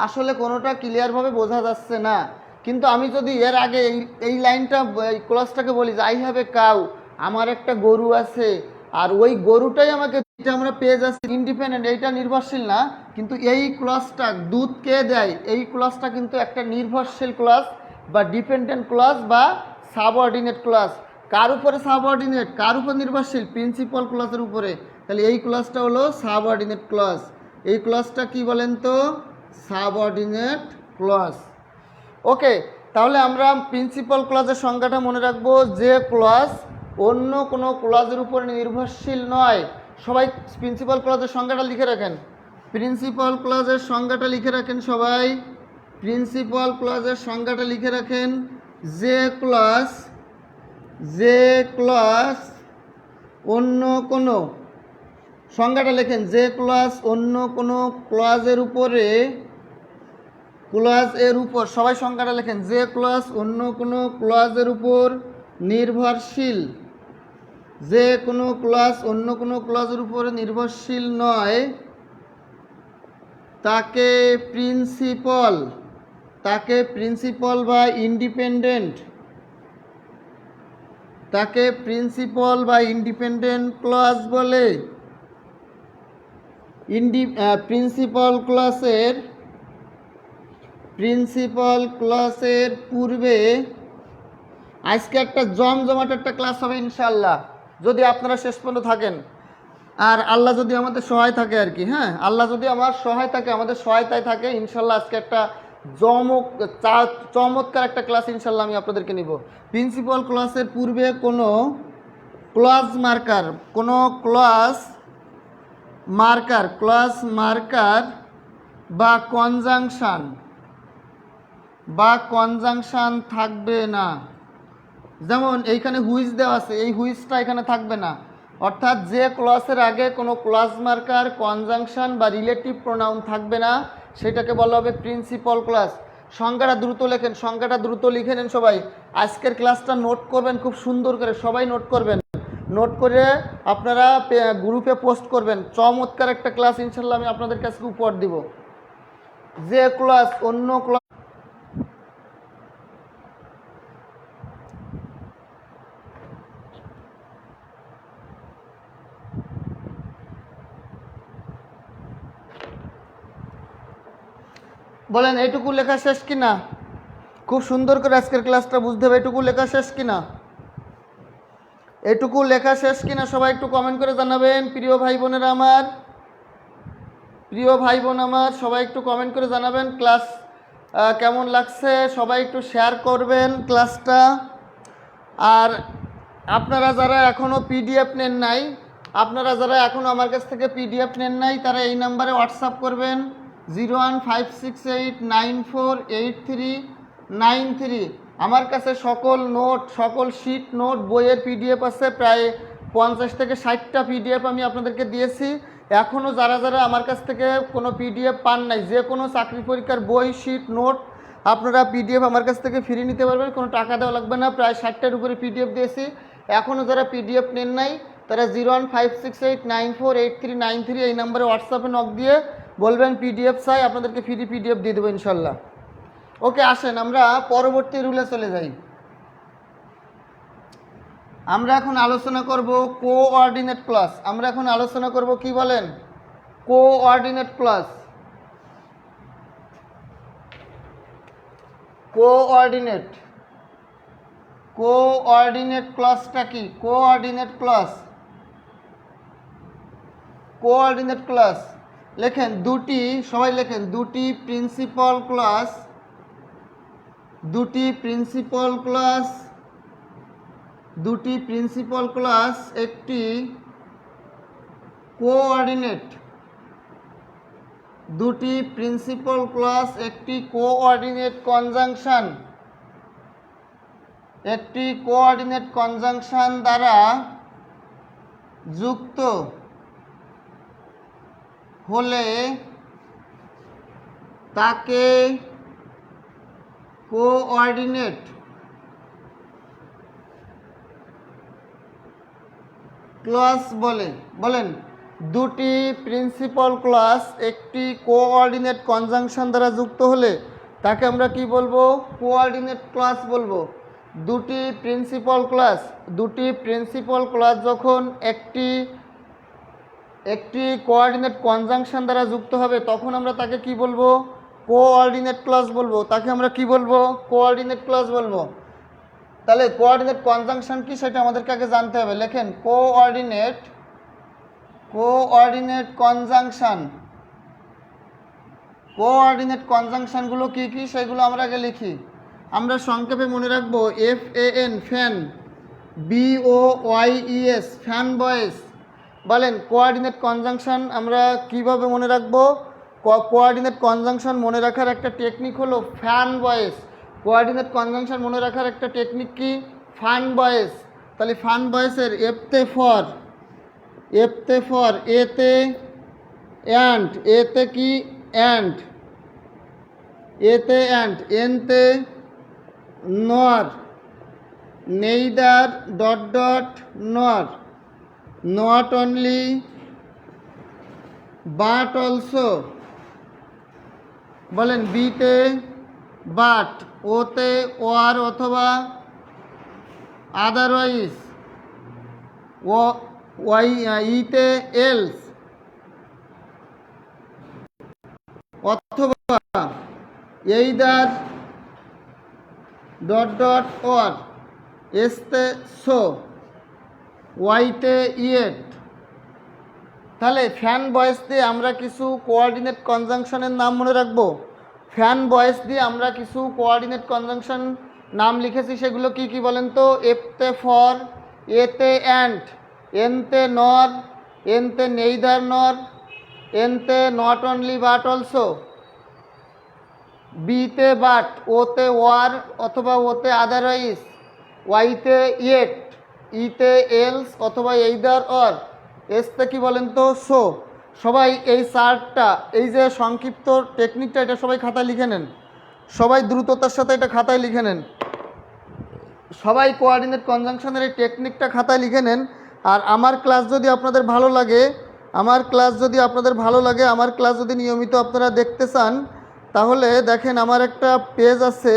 আসলে কোনোটা ক্লিয়ারভাবে বোঝা যাচ্ছে না। কিন্তু আমি যদি এর আগে এই লাইনটা, এই ক্লজটাকে বলি যে আই হ্যাভ এ কাউ, আমার একটা গরু আছে, আর ওই গরুটাই আমাকে, এটা আমরা পেয়ে যাচ্ছি ইন্ডিপেন্ডেন্ট, এইটা নির্ভরশীল না। কিন্তু এই ক্লজটা দুধ কে দেয়, এই ক্লজটা কিন্তু একটা নির্ভরশীল ক্লজ বা ডিপেন্ডেন্ট ক্লজ বা সাবঅর্ডিনেট ক্লজ। কার উপরে সাবঅর্ডিনেট, কার উপর নির্ভরশীল? প্রিন্সিপাল ক্লজের উপরে। তাহলে এই ক্লজটা হলো সাবঅর্ডিনেট ক্লজ। এই ক্লজটা কি বলেন তো? Subordinate clause. ওকে, তাহলে আমরা প্রিন্সিপাল ক্লজের সংজ্ঞাটা মনে রাখবো, যে ক্লজ অন্য কোনো ক্লজের উপর নির্ভরশীল নয়। সবাই প্রিন্সিপাল ক্লজের সংজ্ঞাটা লিখে রাখেন। প্রিন্সিপাল ক্লজের সংজ্ঞাটা লিখে রাখেন সবাই। প্রিন্সিপাল ক্লজের সংজ্ঞাটা লিখে রাখেন, যে ক্লজ অন্য কোনো, সংজ্ঞাটা লেখেন, যে ক্লজ অন্য কোনো ক্লজের উপরে, ক্লজের উপর, সবাই সংজ্ঞাটা লেখেন, যে ক্লজ অন্য কোনো ক্লজের উপর নির্ভরশীল, যে কোনো ক্লজ অন্য কোনো ক্লজের উপর নির্ভরশীল নয়, তাকে প্রিন্সিপাল বা ইন্ডিপেন্ডেন্ট, তাকে প্রিন্সিপাল বা ইন্ডিপেন্ডেন্ট ক্লজ বলে। প্রিন্সিপাল ক্লাসের পূর্বে আজকে একটা জমজমাট একটা ক্লাস হবে ইনশাআল্লাহ, যদি আপনারা শেষ পর্যন্ত থাকেন, আর আল্লাহ যদি আমাদের সহায় থাকে আর কি। হ্যাঁ, আল্লাহ যদি আমার সহায় থাকে, আমাদের সহায়তায় থাকে, ইনশাআল্লাহ আজকে একটা চমৎকার একটা ক্লাস ইনশাল্লাহ আমি আপনাদেরকে নিব। প্রিন্সিপাল ক্লাসের পূর্বে কোনো ক্লজ মার্কার বা কনজাংশন থাকবে না। যেমন এইখানে হুইচ দেওয়া আছে, এই হুইচটা এখানে থাকবে না। অর্থাৎ যে ক্লজের আগে কোনো ক্লজ মার্কার, কনজাংশন বা রিলেটিভ প্রোনাউন থাকবে না, সেটাকে বলা হবে প্রিন্সিপাল ক্লজ। সংজ্ঞাটা দ্রুত লিখে নেন সবাই। আজকের ক্লাসটা নোট করবেন খুব সুন্দর করে, সবাই নোট করবেন। নোট করে আপনারা গ্রুপে পোস্ট করবেন। চমৎকার একটা ক্লাস ইনশাল্লাহ আমি আপনাদের কাছে উপহার দিব। যে ক্লাস অন্য ক্লাস বলেন, এইটুকু লেখা শেষ কিনা? খুব সুন্দর করে আজকের ক্লাসটা বুঝতে হবে। এইটুকু লেখা শেষ কিনা? এটুকু লেখা শেষ কিনা সবাই একটু কমেন্ট করে জানাবেন। প্রিয় ভাই বোন আমার সবাই একটু কমেন্ট করে জানাবেন ক্লাস কেমন লাগছে। সবাই একটু শেয়ার করবেন ক্লাসটা। আর আপনারা যারা এখনও পিডিএফ নেন নাই, আমার কাছ থেকে পিডিএফ নেন নাই, তারা এই নাম্বারে হোয়াটসঅ্যাপ করবেন 01568948393। আমার কাছে সকল শিট নোট বইয়ের পিডিএফ আছে, প্রায় 50 থেকে 60টা পিডিএফ আমি আপনাদেরকে দিয়েছি। এখনও যারা আমার কাছ থেকে কোনো পিডিএফ পান নাই, যে কোনো চাকরি পরীক্ষার বই, শিট, নোট আপনারা পিডিএফ আমার কাছ থেকে ফ্রি নিতে পারবেন, কোনো টাকা দেওয়া লাগবে না। প্রায় 60টার উপরে পিডিএফ দিয়েছি। এখনও যারা পিডিএফ নেন নাই, তারা 01568948393 এই নাম্বারে হোয়াটসঅ্যাপে নক দিয়ে বলবেন পিডিএফ চাই, আপনাদেরকে ফ্রি পিডিএফ দিয়ে দেবো ইনশাল্লাহ। ওকে, আসেন আমরা পরবর্তী রুলে চলে যাই। আমরা এখন আলোচনা করব কোঅর্ডিনেট ক্লজ। কি বলেন? Coordinate clause. কোঅর্ডিনেট ক্লজটা কি? কোঅর্ডিনেট ক্লজ লেখেন সবাই লেখেন দুটি প্রিন্সিপাল ক্লজ একটি কোঅর্ডিনেট। দুটি প্রিন্সিপাল ক্লজ একটি কোঅর্ডিনেট কনজাংশন দ্বারা যুক্ত হলে তাকে কোঅর্ডিনেট ক্লজ বলে। বলেন, দুটি প্রিন্সিপাল ক্লজ একটি কোঅর্ডিনেট কনজাংশন দ্বারা যুক্ত হলে তাকে আমরা কি বলবো? কোঅর্ডিনেট ক্লজ বলবো। দুটি প্রিন্সিপাল ক্লজ যখন একটি কোঅর্ডিনেট কনজাংশন দ্বারা যুক্ত হবে, তখন আমরা তাকে কি বলবো? কোঅর্ডিনেট ক্লজ বলবো। তাকে আমরা কি বলবো? কোঅর্ডিনেট ক্লজ বলবো। তাহলে কোঅর্ডিনেট কনজাংশন কি সেটা আমাদেরকে আগে জানতে হবে। লেখেন কোঅর্ডিনেট কনজাংশনগুলো কি কি সেগুলো আমরা আগে লিখি। আমরা সংক্ষেপে মনে রাখবো FAN ফ্যান, BOYES ফ্যান বয়েস। বলেন, কোঅর্ডিনেট কনজাংশন আমরা কিভাবে মনে রাখবো? কোঅর্ডিনেট কনজাংশন মনে রাখার একটা টেকনিক হলো ফ্যান বয়েস। কোঅর্ডিনেট কনজাংশন মনে রাখার একটা টেকনিক কি? ফান বয়েস। তাহলে ফান বয়েসের এতে ফর, এতে অ্যান্ড, এতে কি? অ্যান্ড, এনতে নর, neither nor, not only but also. বলেন, বিতে বাট, ওতে ওয়ার অথবা আদারওয়াইজ, ইতে এলস অথবা এইদার অর, এসতে সো, ওয়াইতে ইয়েট। তাহলে ফ্যান বয়েস দিয়ে আমরা কিছু কোঅর্ডিনেট কনজাংশনের নাম মনে রাখবো। ফ্যান বয়েস দিয়ে আমরা কিছু কোঅর্ডিনেট কনজাংশন নাম লিখেছি, সেগুলো কি কি বলেন তো? এফতে ফর, এতে অ্যান্ড, এনতে নর, এনতে নেইদার নর, এনতে নট অনলি বাট অলসো, বিতে বাট, ওতে ওয়ার অথবা ওতে আদারওয়াইজ, ওয়াইতে ইয়েট, ইতে এলস অথবা এইদার অর, এসতে কি বলেন তো? সো। সবাই এই চার্টটা, এই যে সংক্ষিপ্ত টেকনিকটা, এটা সবাই খাতায় লিখে নেন, সবাই দ্রুততার সাথে এটা খাতায় লিখে নেন, সবাই কোঅর্ডিনেট কনজাংশনের এই টেকনিকটা খাতায় লিখে নেন। আর আমার ক্লাস যদি আপনাদের ভালো লাগে, আমার ক্লাস যদি নিয়মিত আপনারা দেখতে চান, তাহলে দেখেন আমার একটা পেজ আছে,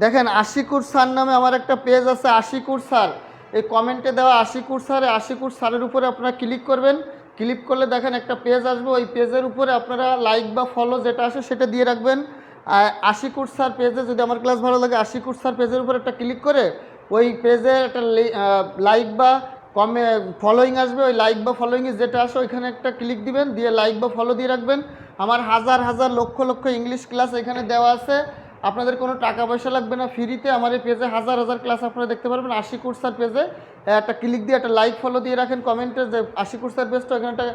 দেখেন আশিকুর স্যার নামে আমার একটা পেজ আছে, আশিকুর স্যার। এই কমেন্টে দেওয়া আশিকুর স্যারের উপরে আপনারা ক্লিক করবেন। ক্লিক করলে দেখেন একটা পেজ আসবে, ওই পেজের উপরে আপনারা লাইক বা ফলো যেটা আসে সেটা দিয়ে রাখবেন। আশিকুর স্যার পেজে যদি আমার ক্লাস ভালো লাগে, আশিকুর স্যার পেজের উপর একটা ক্লিক করে ওই পেজে একটা লাইক বা ফলোয়িং আসবে, ওই লাইক বা ফলোয়িংয়ে যেটা আসে ওইখানে একটা ক্লিক দিবেন, দিয়ে লাইক বা ফলো দিয়ে রাখবেন। আমার হাজার হাজার লক্ষ লক্ষ ইংলিশ ক্লাস এখানে দেওয়া আছে, আপনাদের কোনো টাকা পয়সা লাগবে না, ফ্রিতে আমার এই পেজে হাজার হাজার ক্লাস আপনারা দেখতে পারবেন। আশিকুর স্যার পেজে একটা ক্লিক দিয়ে একটা লাইক ফলো দিয়ে রাখেন, কমেন্টে যে আশিকুর স্যার পেজটা, ওখানে একটা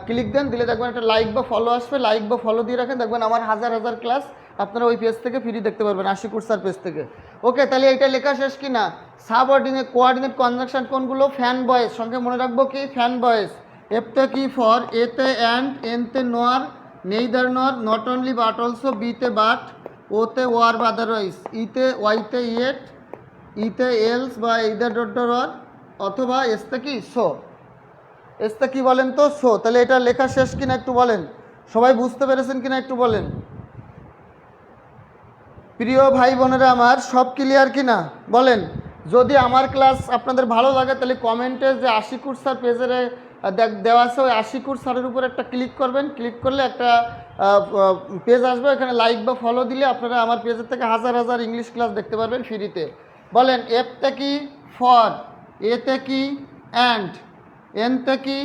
ক্লিক দেন, দিলে দেখবেন একটা লাইক বা ফলো আসবে, লাইক বা ফলো দিয়ে রাখেন, দেখবেন আমার হাজার হাজার ক্লাস আপনারা ওই পেজ থেকে ফ্রি দেখতে পারবেন, আশিকুর স্যার পেজ থেকে। ওকে, তাহলে এইটা লেখা শেষ কি না? সাবঅর্ডিনেট কোঅর্ডিনেট কনজাংশন কোনগুলো? ফ্যান বয়েস, সঙ্গে মনে রাখবো কি? ফ্যান বয়েস। এফতে কি? ফর, এতে অ্যান্ড, এনতে নর, neither nor, not only but also, বিতে বাট, ওতে ওয়ার বা আদারওয়াইজ, ইতে ওয়াইতে ইয়েট, ইতে এলস বা এইদার ডট ডট অর, অথবা এসতে কি? সো। এসতে কি বলেন তো? সো। তাহলে এটা লেখা শেষ কিনা একটু বলেন, সবাই বুঝতে পেরেছেন কিনা একটু বলেন। প্রিয় ভাই বোনেরা আমার, সব ক্লিয়ার কিনা বলেন। যদি আমার ক্লাস আপনাদের ভালো লাগে তাহলে কমেন্টে যে আশিকুর স্যার পেজের দেওয়া আছে, ওই আশিকুর স্যারের উপর একটা ক্লিক করবেন, ক্লিক করলে একটা পেজ আসবে, এখানে লাইক বা ফলো দিলে আপনারা আমার পেজের থেকে হাজার হাজার ইংলিশ ক্লাস দেখতে পারবেন ফ্রিতে। বলেন, এফতে কি? ফর, এতে কি? অ্যান্ড, এনতে কি?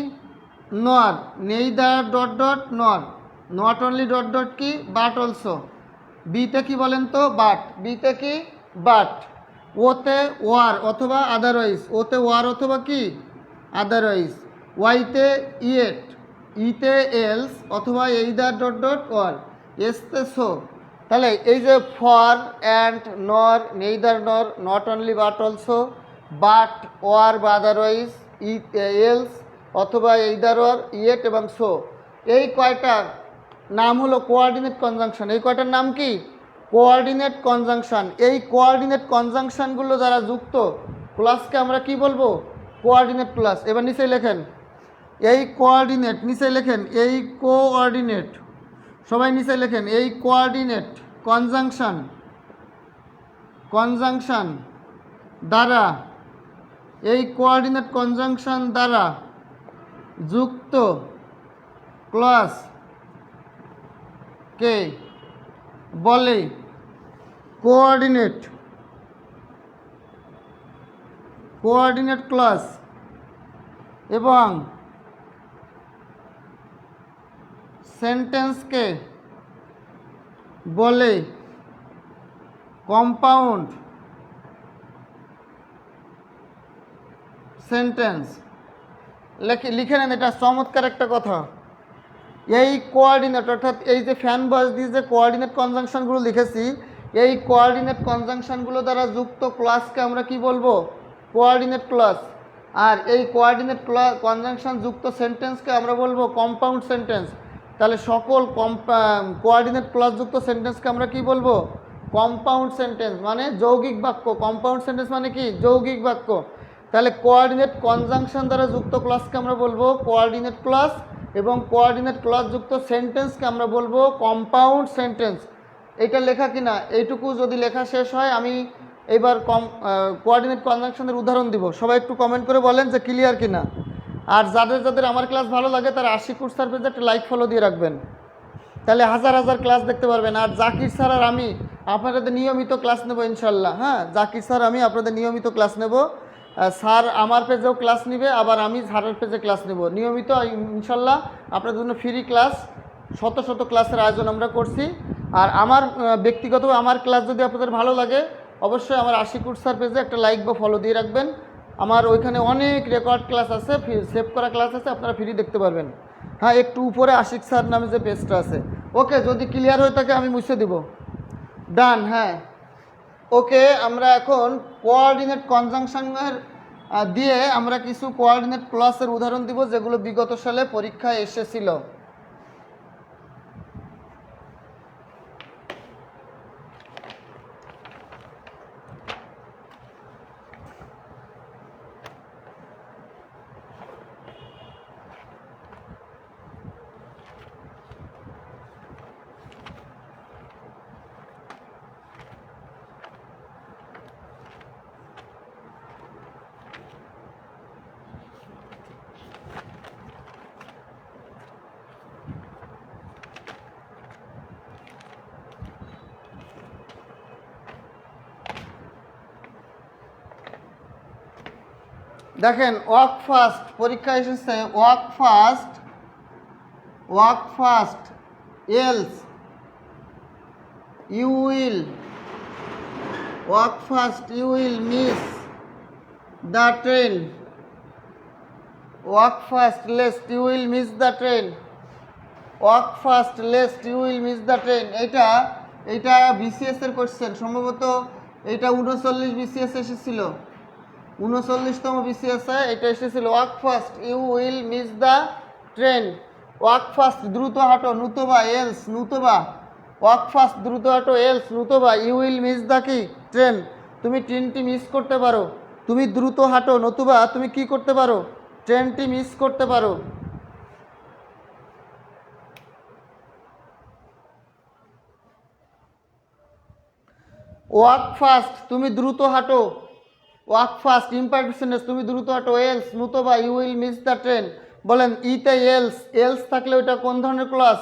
নর, নেইদার ডট ডট নর, নট অনলি ডট ডট কি? বাট অলসো, বিতে কি বলেন তো? বাট, বিতে কি? বাট, ওতে ওয়ার অথবা আদারওয়াইজ, ওতে ওয়ার অথবা কি? আদারওয়াইজ, ওয়াইতে ইয়েট, ইতে এলস অথবা এইদার ডট ডট ওয়ার, এসতে সো। তাহলে এই যে for, and, nor, neither nor, not only but also, but, or বা আদারওয়াইজ, এলস অথবা এইদার ওয়ার, ইয়েট এবং সো, এই কয়টার নাম হলো কোঅর্ডিনেট কনজাংশন। এই কয়টার নাম কি? Coordinate conjunction. এই কোঅর্ডিনেট কনজাংশনগুলো যারা যুক্ত ক্লাসকে আমরা কি বলবো? Coordinate class. এবার নিচে লেখেন এই কোঅর্ডিনেট, নিচে লেখেন এই কোঅর্ডিনেট, সবাই নিচে লেখেন এই কোঅর্ডিনেট কনজাংশন দ্বারা, এই কোঅর্ডিনেট কনজাংশন দ্বারা যুক্ত ক্লাস কে বলে কোঅর্ডিনেট ক্লাস, এবং সেন্টেন্সকে বলে কম্পাউন্ড সেন্টেন্স। লিখে নেন, এটা চমৎকার একটা কথা। এই কোঅর্ডিনেট, অর্থাৎ এই যে ফ্যান বয়েস দিয়ে যে কোঅর্ডিনেট কনজাংশনগুলো লিখেছি, এই কোঅর্ডিনেট কনজাংশনগুলো দ্বারা যুক্ত ক্লাসকে আমরা কি বলবো? Coordinate clause. আর এই কোঅর্ডিনেট কনজাংশন যুক্ত সেন্টেন্সকে আমরা বলবো কম্পাউন্ড সেন্টেন্স। তাহলে সকল কোঅর্ডিনেট ক্লাস যুক্ত সেন্টেন্সকে আমরা কি বলবো? কম্পাউন্ড সেন্টেন্স, মানে যৌগিক বাক্য। কম্পাউন্ড সেন্টেন্স মানে কি? যৌগিক বাক্য। তাহলে কোঅর্ডিনেট কনজাংশন দ্বারা যুক্ত ক্লাসকে আমরা বলবো কোঅর্ডিনেট ক্লাস, এবং কোঅর্ডিনেট ক্লাস যুক্ত সেন্টেন্সকে আমরা বলবো কম্পাউন্ড সেন্টেন্স। এইটা লেখা কিনা? এইটুকু যদি লেখা শেষ হয়, আমি এবার কোঅর্ডিনেট কনজাংশনের উদাহরণ দিব। সবাই একটু কমেন্ট করে বলেন যে ক্লিয়ার কিনা। আর যাদের যাদের আমার ক্লাস ভালো লাগে তারা আশিকুর স্যার পেজে একটা লাইক ফলো দিয়ে রাখবেন, তাহলে হাজার হাজার ক্লাস দেখতে পারবেন। আর জাকির স্যার আর আমি আপনাদের নিয়মিত ক্লাস নেব ইনশাল্লাহ। হ্যাঁ, জাকির স্যার আমি আপনাদের নিয়মিত ক্লাস নেব। স্যার আমার পেজেও ক্লাস নিবে, আবার আমি স্যারের পেজে ক্লাস নেব নিয়মিত। ইনশাল্লাহ আপনাদের জন্য ফ্রি ক্লাস, শত শত ক্লাসের আয়োজন আমরা করছি। আর আমার ব্যক্তিগত আমার ক্লাস যদি আপনাদের ভালো লাগে, অবশ্যই আমার আশিকুর স্যার পেজে একটা লাইক বা ফলো দিয়ে রাখবেন। আমার ওইখানে অনেক রেকর্ড ক্লাস আছে, সেভ করা ক্লাস আছে, আপনারা ফ্রি দেখতে পারবেন। হ্যাঁ, একটু উপরে আশিক স্যার নামে যে পেজটা আছে। ওকে, যদি ক্লিয়ার হয়ে থাকে আমি মুছে দিব। ডান, হ্যাঁ ওকে। আমরা এখন কোঅর্ডিনেট কনজাংশনের দিয়ে আমরা কিছু কোঅর্ডিনেট ক্লজের উদাহরণ দিব, যেগুলো বিগত সালে পরীক্ষায় এসেছিল। দেখেন, ওয়াক ফাস্ট পরীক্ষা এসেছে। Walk fast else you will, walk fast you will miss the train, walk fast lest you will miss the train, walk fast lest you will miss the train. এইটা বিসিএস এর কোশ্চেন, সম্ভবত এটা 39 BCS এসেছিল, 39তম বিসিএসে এটা এসেছিল। Walk fast you will miss the train, walk fast দ্রুত হাঁটো, নতুবা এলস, নতুবা ওয়াক ফাস্ট দ্রুত হাঁটো এলস, নতুবা ইউ উইল মিস দ্য কি ট্রেন, তুমি ট্রেনটি মিস করতে পারো। তুমি দ্রুত হাঁটো, নতুবা তুমি কি করতে পারো, ট্রেনটি মিস করতে পারো। ওয়াক ফাস্ট তুমি দ্রুত হাঁটো, ওয়াক ফাস্ট ইম্পারফেক্ট, তুমি দ্রুত হাঁটো, এলস নতুবা you will miss the train. বলেন ইতে এলস থাকলে ওইটা কোন ধরনের ক্লজ,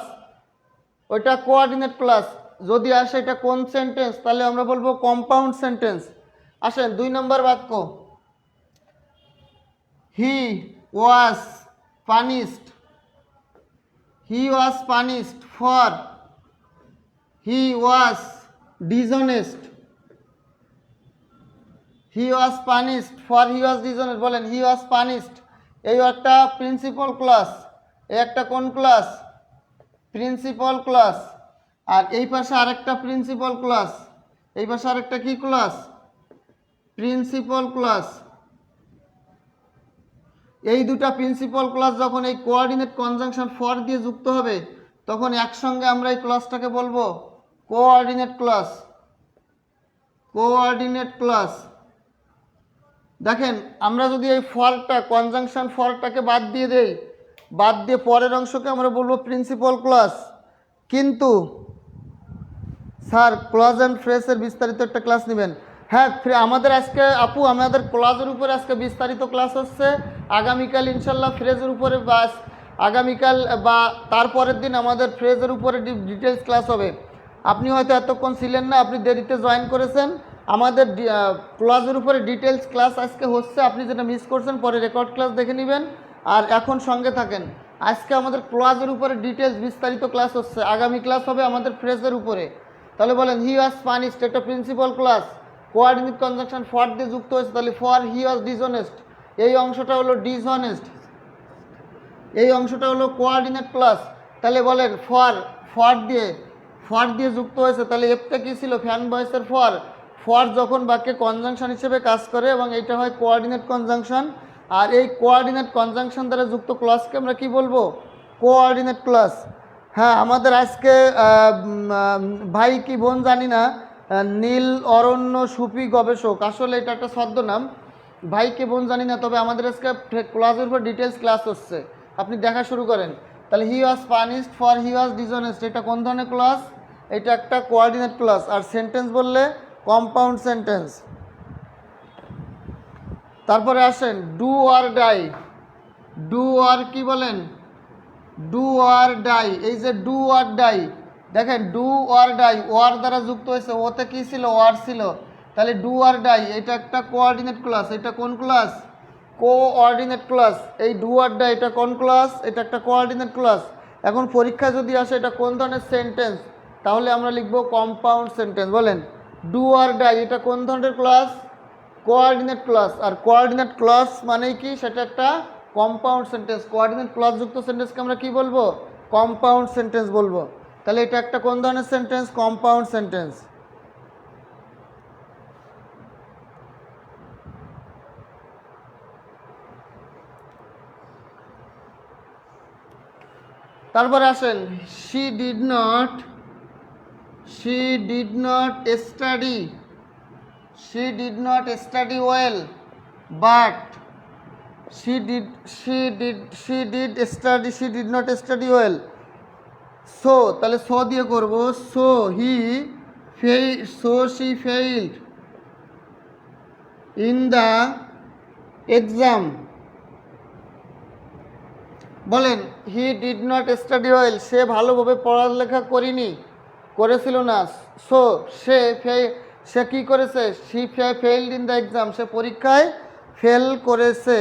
ওইটা কোঅর্ডিনেট ক্লজ। যদি আসে এটা কোন সেন্টেন্স, তাহলে আমরা বলবো কম্পাউন্ড সেন্টেন্স। আসেন 2 নম্বর বাক্য, he was punished, he was punished for he was dishonest, he was punished for he was dishonest. বলেন হি ওয়াজ পানিশড, এই একটা প্রিন্সিপাল ক্লজ, এই একটা কোন ক্লজ, প্রিন্সিপাল ক্লজ। আর এই পাশে আরেকটা প্রিন্সিপাল ক্লজ, এই পাশে আরেকটা কি ক্লজ, প্রিন্সিপাল ক্লজ। এই দুটা প্রিন্সিপাল ক্লজ যখন এই কোঅর্ডিনেট কনজাংশন ফর দিয়ে যুক্ত হবে, তখন একসঙ্গে আমরা এই ক্লজটাকে বলবো কোঅর্ডিনেট ক্লজ, কোঅর্ডিনেট ক্লজ। দেখেন, আমরা যদি এই ফরটা কনজাংশন ফরটাকে বাদ দিয়ে দেই, বাদ দিয়ে পরের অংশকে আমরা বলবো প্রিন্সিপাল ক্লজ। কিন্তু স্যার ক্লজ অ্যান্ড ফ্রেজের বিস্তারিত একটা ক্লাস নেবেন। হ্যাঁ, আমাদের আজকে আপু আমাদের ক্লজের উপরে আজকে বিস্তারিত ক্লাস হচ্ছে। আগামীকাল ইনশাল্লাহ ফ্রেজের উপরে, বাস আগামীকাল বা তারপরের দিন আমাদের ফ্রেজের উপরে ডিটেলস ক্লাস হবে। আপনি হয়তো এতক্ষণ ছিলেন না, আপনি দেরিতে জয়েন করেছেন। আমাদের ক্লজের উপরে ডিটেলস ক্লাস আজকে হচ্ছে, আপনি যেটা মিস করছেন পরে রেকর্ড ক্লাস দেখে নেবেন। আর এখন সঙ্গে থাকেন, আজকে আমাদের ক্লজের উপরে ডিটেলস বিস্তারিত ক্লাস হচ্ছে, আগামী ক্লাস হবে আমাদের ফ্রেজের উপরে। তাহলে বলেন হি ওয়াজ পানিশড, একটা principal class, coordinate conjunction for দিয়ে যুক্ত হয়েছে, তাহলে ফর হি ওয়াজ ডিসঅনেস্ট, এই অংশটা হলো ডিসঅনেস্ট, এই অংশটা হলো কোঅর্ডিনেট ক্লাস। তাহলে বলেন ফর দিয়ে যুক্ত হয়েছে, তাহলে এফটা কি ছিল, ফ্যান ভয়েসের ফর যখন বাক্যে কনজাংশন হিসেবে কাজ করে এবং এটা হয় কোঅর্ডিনেট কনজাংশন। আর এই কোঅর্ডিনেট কনজাংশন দ্বারা যুক্ত ক্লজকে আমরা কি বলবো, কোঅর্ডিনেট ক্লজ। হ্যাঁ, আমাদের আজকে ভাই কি বোন জানি না, নীল অরণ্য সুফি গবেষক, আসলে এটা একটা ছদ্মনাম, ভাই কি বোন জানি না, তবে আমাদের আজকে ক্লজের উপর ডিটেলস ক্লাস হচ্ছে, আপনি দেখা শুরু করেন। তাহলে he was punished for he was dishonest, এটা কোন ধরনের ক্লজ, এটা একটা কোঅর্ডিনেট ক্লজ। আর সেন্টেন্স বললে কম্পাউন্ড সেন্টেন্স। তারপরে আসেন do or die, do or কি বলেন, ডু অর ডাই। এই যে ডু অর ডাই, দেখেন ডু অর ডাই ওয়ার দ্বারা যুক্ত হয়েছে, ওতে কি ছিল, ওয়ার ছিল। তাহলে ডু আর ডাই এটা একটা কোঅর্ডিনেট ক্লাস। এটা কোন ক্লাস? Coordinate class. এই ডু আর ডাই এটা কোন ক্লাস? এটা একটা কোঅর্ডিনেট ক্লাস। এখন পরীক্ষা যদি আসে এটা কোন ধরনের সেন্টেন্স, তাহলে আমরা লিখব কম্পাউন্ড সেন্টেন্স। বলেন ডু আর ডাই এটা কোন ধরনের ক্লাস? Coordinate clause. আর কোঅর্ডিনেট ক্লাস মানেই কি? সেটা একটা কম্পাউন্ড সেন্টেন্স। কোঅর্ডিনেট ক্লাস যুক্ত সেন্টেন্সকে আমরা কি বলবো? কম্পাউন্ড সেন্টেন্স বলবো। তাহলে এটা একটা কোন ধরনের সেন্টেন্স? Compound sentence. তারপরে আসেন she did not study well but she did not study well so তাহলে so দিয়ে করব so she failed in the exam। বলেন he did not study well সে ভালোভাবে পড়ালেখা করেছিল না। সো সে কি করেছে? She failed in the exam সে পরীক্ষায় ফেল করেছে।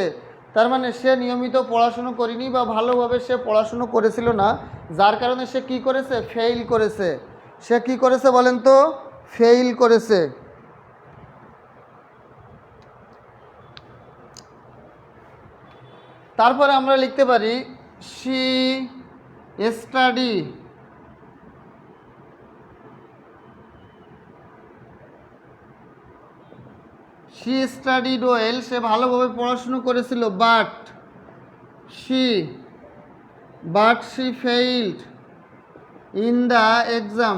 তার মানে সে নিয়মিত পড়াশুনো করেনি বা ভালোভাবে সে পড়াশুনো করেছিল না, যার কারণে সে কি করেছে? ফেইল করেছে। সে কি করেছে বলেন তো? ফেইল করেছে। তারপরে আমরা লিখতে পারি she studied well সে ভালোভাবে পড়াশুনো করেছিল but she failed in the exam।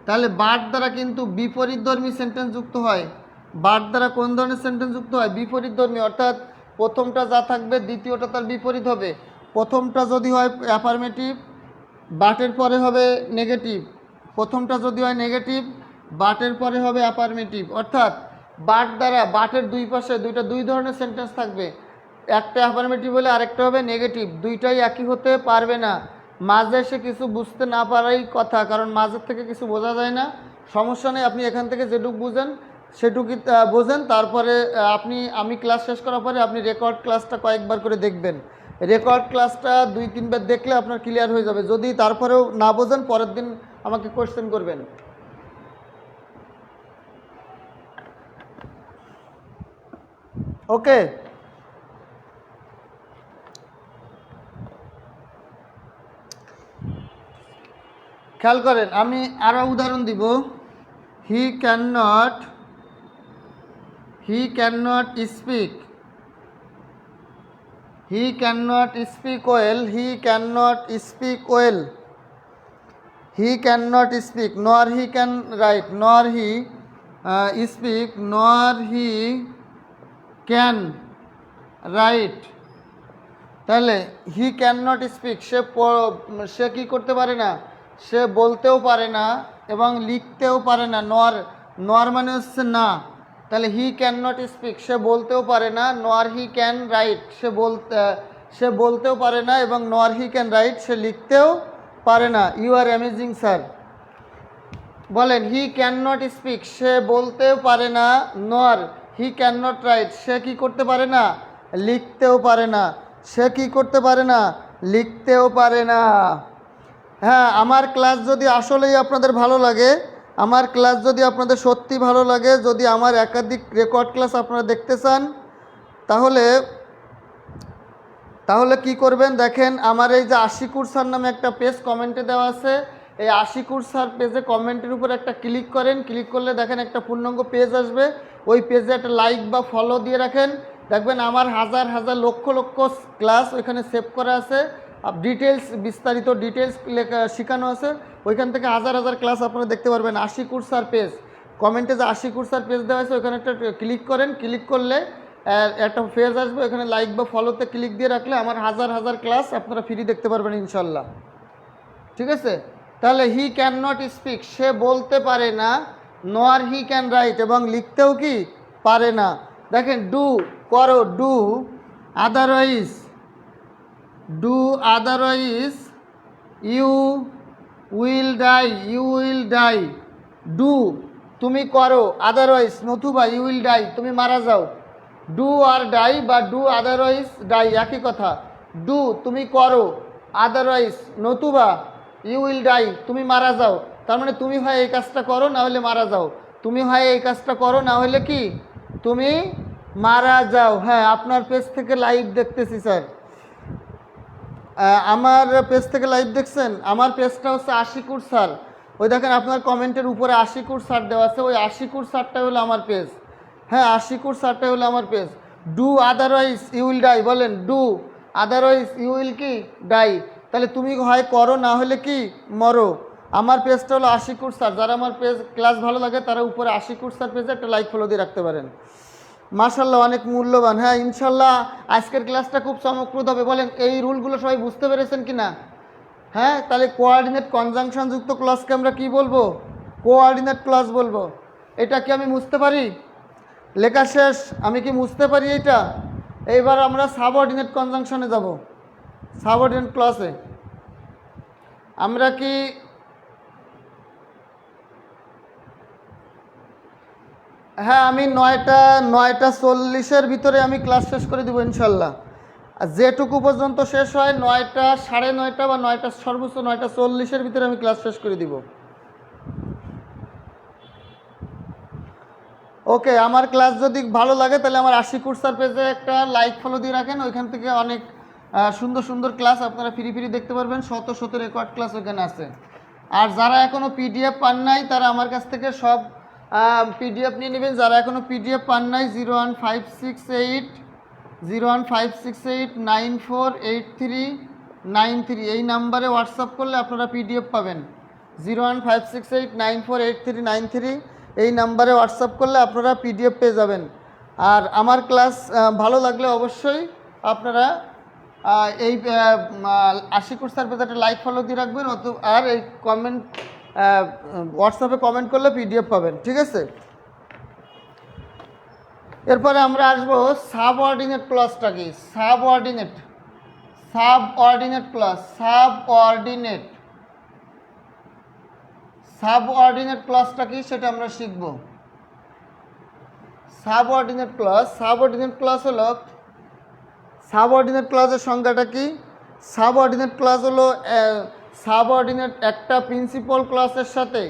তাহলে বাট দ্বারা কিন্তু বিপরীতধর্মী সেন্টেন্স যুক্ত হয়। বাট দ্বারা কোন ধরনের সেন্টেন্স যুক্ত হয়? বিপরীতধর্মী। অর্থাৎ প্রথমটা যা থাকবে দ্বিতীয়টা তার বিপরীত হবে। প্রথমটা যদি হয় অ্যাফার্মেটিভ, বাটের পরে হবে নেগেটিভ। প্রথমটা যদি হয় নেগেটিভ, বাটের পরে হবে অ্যাফার্মেটিভ। অর্থাৎ বাট দ্বারা বাটের দুই পাশে দুই ধরনের সেন্টেন্স থাকবে, একটা অ্যাফার্মেটিভ হলে আরেকটা হবে নেগেটিভ। দুইটাই একই হতে পারবে না। মাঝে সে কিছু বুঝতে না পারাই কথা, কারণ মাঝের থেকে কিছু বোঝা যায় না। সমস্যা নেই, আপনি এখান থেকে যেটুকু বুঝেন সেটুকু বোঝেন। তারপরে আমি ক্লাস শেষ করার পরে আপনি রেকর্ড ক্লাসটা কয়েকবার করে দেখবেন। রেকর্ড ক্লাসটা 2-3 বার দেখলে আপনার ক্লিয়ার হয়ে যাবে। যদি তারপরেও না বোঝেন পরের দিন আমাকে কোয়েশ্চেন করবেন। ওকে, খেয়াল করেন, আমি আরও উদাহরণ দিব। হি can not speak well he cannot speak nor he can write nor he speak nor he can write। তাহলে হি ক্যান নট স্পিক সে কি করতে পারে না? সে বলতেও পারে না এবং লিখতেও পারে না। নর মানে হচ্ছে না। তাহলে হি ক্যান নট স্পিক সে বলতেও পারে না, নর হি ক্যান রাইট সে বলতেও পারে না, এবং নর হি ক্যান রাইট সে লিখতেও পারে না। You are amazing sir. বলেন হি ক্যান নট স্পিক সে বলতেও পারে না, nor he can not write সে কি করতে পারে না? লিখতেও পারে না। সে কি করতে পারে না? লিখতেও পারে না। হ্যাঁ, আমার ক্লাস যদি আসলেই আপনাদের ভালো লাগে, আমার ক্লাস যদি আপনাদের সত্যি ভালো লাগে, যদি আমার একাধিক রেকর্ড ক্লাস আপনারা দেখতে চান, তাহলে কি করবেন দেখেন, আমার এই যে আশিকুর স্যার নামে একটা পেজ কমেন্টে দেওয়া আছে, এই আশিকুর স্যার পেজে কমেন্টের উপর একটা ক্লিক করেন। ক্লিক করলে দেখেন একটা পূর্ণাঙ্গ পেজ আসবে। ওই পেজে একটা লাইক বা ফলো দিয়ে রাখেন, দেখবেন আমার হাজার হাজার লক্ষ লক্ষ ক্লাস ওইখানে সেভ করা আছে। বিস্তারিত ডিটেলস লেখা শেখানো আছে। ওইখান থেকে হাজার হাজার ক্লাস আপনারা দেখতে পারবেন। আশিকুর স্যার পেজ, কমেন্টে যে আশিকুর স্যার পেজ দেওয়া আছে ওইখানে একটা ক্লিক করেন। ক্লিক করলে একটা পেজ আসবে, ওখানে লাইক বা ফলোতে ক্লিক দিয়ে রাখলে আমার হাজার হাজার ক্লাস আপনারা ফ্রি দেখতে পারবেন ইনশাল্লাহ। ঠিক আছে? তাহলে হি ক্যান নট স্পিক সে বলতে পারে না, নর হি ক্যান রাইট এবং লিখতেও কি পারে না। দেখেন ডু করো, do otherwise you will die do তুমি করো, আদারওয়াইজ নতুবা ইউ উইল ডাই, তুমি মারা যাও। ডু আর ডাই বা ডু আদারওয়াইজ ডাই একই কথা। ডু তুমি করো, আদারওয়াইজ নতুবা ইউ উইল ডাই তুমি মারা যাও। তার মানে তুমি হয় এই কাজটা করো, না হলে মারা যাও। তুমি হয় এই কাজটা করো, না হলে কি তুমি মারা যাও। হ্যাঁ, আপনার পেজ থেকে লাইভ দেখতেছি স্যার। আমার পেজ থেকে লাইভ দেখছেন? আমার পেজটা হচ্ছে আশিকুর স্যার। ওই দেখেন আপনার কমেন্টের উপরে আশিকুর স্যার দেওয়া আছে, ওই আশিকুর স্যারটাই হলো আমার পেজ। হ্যাঁ, আশিকুর স্যারটাই হলো আমার page. Do otherwise you will die, বলেন ডু আদারওয়াইজ ইউ উইল কি ডাই। তাহলে তুমি হয় করো, না হলে কি মরো। আমার পেজটা হলো আশিকুর স্যার। যারা আমার পেজ ক্লাস ভালো লাগে তারা উপরে আশিকুর স্যার পেজে একটা লাইক ফলো দিয়ে রাখতে পারেন। মাশাল্লাহ, অনেক মূল্যবান। হ্যাঁ, ইনশাল্লাহ আজকের ক্লাসটা খুব চমকপ্রদ হবে। বলেন এই রুলগুলো সবাই বুঝতে পেরেছেন কি না? হ্যাঁ, তাহলে কোঅর্ডিনেট কনজাংশন যুক্ত ক্লজকে আমরা কি বলবো? কোঅর্ডিনেট ক্লজ বলবো। এটা কি আমি মুছতে পারি? লেখা শেষ, আমি কি মুছতে পারি এটা? এইবার আমরা সাবঅর্ডিনেট কনজাংশনে যাব। সাবঅর্ডিনেট ক্লজে আমরা কি হ্যাঁ, আমি 9:40-এর ভিতরে আমি ক্লাস শেষ করে দেবো ইনশাল্লাহ। আর যেটুকু পর্যন্ত শেষ হয় 9টা, 9:30 বা 9টা, সর্বোচ্চ 9:40-এর ভিতরে আমি ক্লাস শেষ করে দিব। ওকে, আমার ক্লাস যদি ভালো লাগে তাহলে আমার আশিকুর স্যার পেজে একটা লাইক ফলো দিয়ে রাখেন। ওইখান থেকে অনেক সুন্দর সুন্দর ক্লাস আপনারা ফ্রি ফ্রি দেখতে পারবেন। শত শত রেকর্ড ক্লাস ওইখানে আছে। আর যারা এখনও পিডিএফ পান নাই তারা আমার কাছ থেকে সব পিডিএফ নিয়ে নেবেন। যারা এখনও পিডিএফ পান নাই 01568948393 এই নাম্বারে হোয়াটসঅ্যাপ করলে আপনারা পিডিএফ পাবেন। 01568948393 এই নাম্বারে হোয়াটসঅ্যাপ করলে আপনারা পিডিএফ পেয়ে যাবেন। আর আমার ক্লাস ভালো লাগলে অবশ্যই আপনারা এই আশিকুর স্যার পেজে একটা লাইক ফলো দিয়ে রাখবেন। আর এই কমেন্ট হোয়াটসঅ্যাপে কমেন্ট করলে পিডিএফ পাবেন, ঠিক আছে? এরপরে আমরা আসবো সাবঅর্ডিনেট ক্লজটা কি। সাবঅর্ডিনেট ক্লজ, সাবঅর্ডিনেট ক্লজটা কি সেটা আমরা শিখব। সাবঅর্ডিনেট ক্লজ হলো, সাবঅর্ডিনেট ক্লজের সংজ্ঞাটা কি? সাবঅর্ডিনেট ক্লজ হলো সাবঅর্ডিনেট একটা প্রিন্সিপাল ক্লজের সাথে,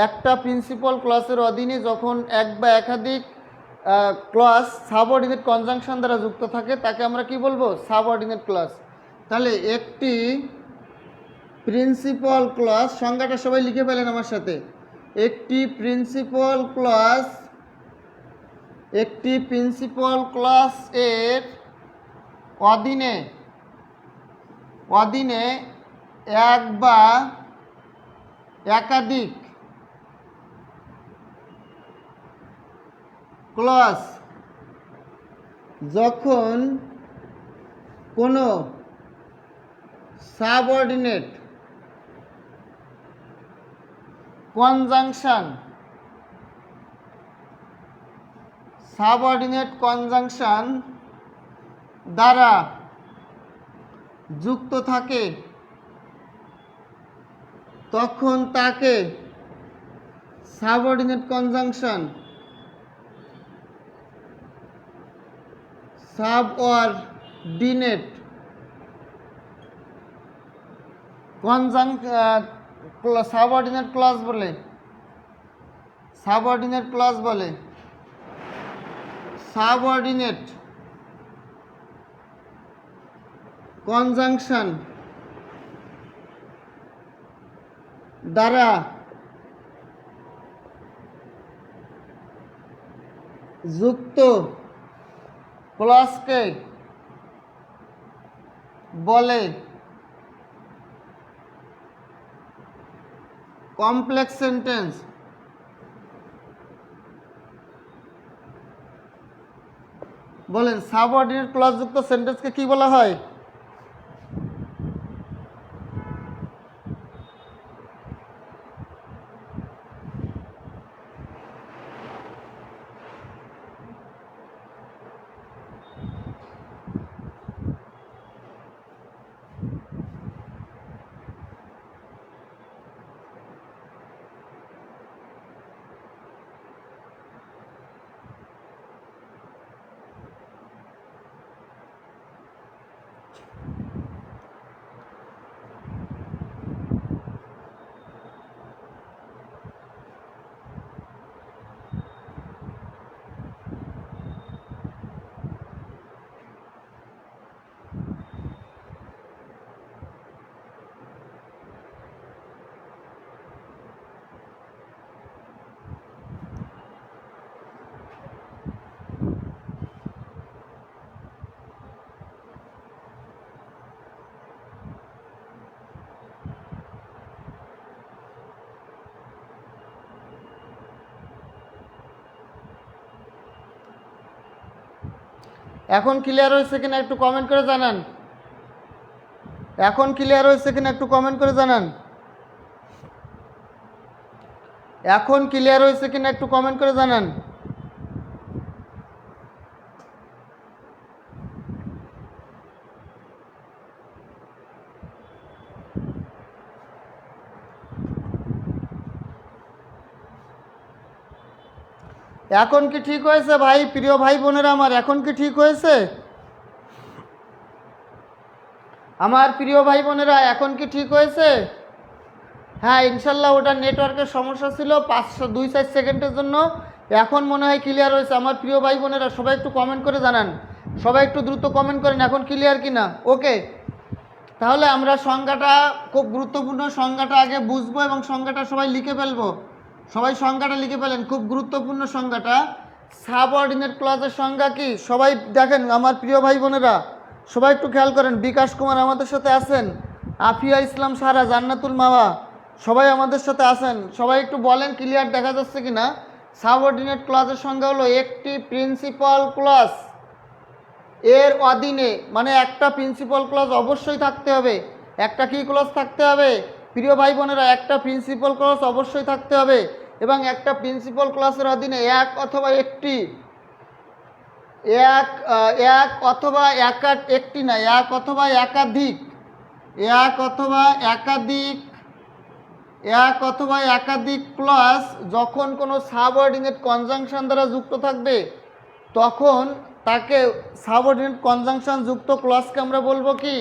একটা প্রিন্সিপাল ক্লজের অধীনে যখন এক বা একাধিক ক্লজ সাবঅর্ডিনেট কনজাংশন দ্বারা যুক্ত থাকে তাকে আমরা কি বলবো? Subordinate clause. তাহলে একটি প্রিন্সিপাল ক্লজ, সংজ্ঞাটা সবাই লিখে ফেলেন আমার সাথে। একটি প্রিন্সিপাল ক্লজ এর অধীনে এক বা একাধিক ক্লজ যখন কোনো সাবঅর্ডিনেট কনজাংশন দ্বারা যুক্ত থাকে তখন তাকে সাবঅর্ডিনেট কনজাংশন, সাবঅর্ডিনেট ক্লজ বলে। সাবঅর্ডিনেট কনজাংশন দ্বারা যুক্ত ক্লজকে বলে কমপ্লেক্স সেন্টেন্স। বলেন সাবঅর্ডিনেট ক্লজ যুক্ত সেন্টেন্সকে কি বলা হয়? এখন ক্লিয়ার হয়েছে কিনা একটু কমেন্ট করে জানান। এখন ক্লিয়ার হয়েছে কিনা একটু কমেন্ট করে জানান। এখন ক্লিয়ার হয়েছে কিনা একটু কমেন্ট করে জানান। এখন কি ঠিক হয়েছে ভাই, প্রিয় ভাই বোনেরা আমার? এখন কি ঠিক হয়েছে আমার প্রিয় ভাই বোনেরা? এখন কি ঠিক হয়েছে? হ্যাঁ ইনশাল্লাহ, ওটা নেটওয়ার্কের সমস্যা ছিল 2-4 সেকেন্ডের জন্য। এখন মনে হয় ক্লিয়ার হয়েছে। আমার প্রিয় ভাই বোনেরা সবাই একটু কমেন্ট করে জানান, সবাই একটু দ্রুত কমেন্ট করেন এখন ক্লিয়ার কিনা। ওকে, তাহলে আমরা সংজ্ঞাটা, খুব গুরুত্বপূর্ণ সংজ্ঞাটা আগে বুঝবো এবং সংজ্ঞাটা সবাই লিখে ফেলবো। সবাই সংজ্ঞাটা লিখে ফেলেন, খুব গুরুত্বপূর্ণ সংজ্ঞাটা। সাবঅর্ডিনেট ক্লজের সংজ্ঞা কি সবাই দেখেন আমার প্রিয় ভাই বোনেরা, সবাই একটু খেয়াল করেন। বিকাশ কুমার আমাদের সাথে আছেন, আফিয়া ইসলাম সারা, জান্নাতুল মাওয়া সবাই আমাদের সাথে আছেন। সবাই একটু বলেন ক্লিয়ার দেখা যাচ্ছে কিনা। সাবঅর্ডিনেট ক্লজের সংজ্ঞা হলো একটি প্রিন্সিপাল ক্লজ এর অধীনে, মানে একটা প্রিন্সিপাল ক্লজ অবশ্যই থাকতে হবে। একটা কি ক্লজ থাকতে হবে প্রিয় ভাই বোনেরা? একটা প্রিন্সিপাল ক্লজ অবশ্যই থাকতে হবে। এবং একটা প্রিন্সিপাল ক্লজের অধীনে এক অথবা একটি, এক অথবা একটি না, এক অথবা একাধিক, এক অথবা একাধিক, এক অথবা একাধিক ক্লজ যখন কোনো সাবঅর্ডিনেট কনজাংশন দ্বারা যুক্ত থাকবে তখন তাকে সাবঅর্ডিনেট কনজাংশন যুক্ত ক্লজকে আমরা বলবো কি?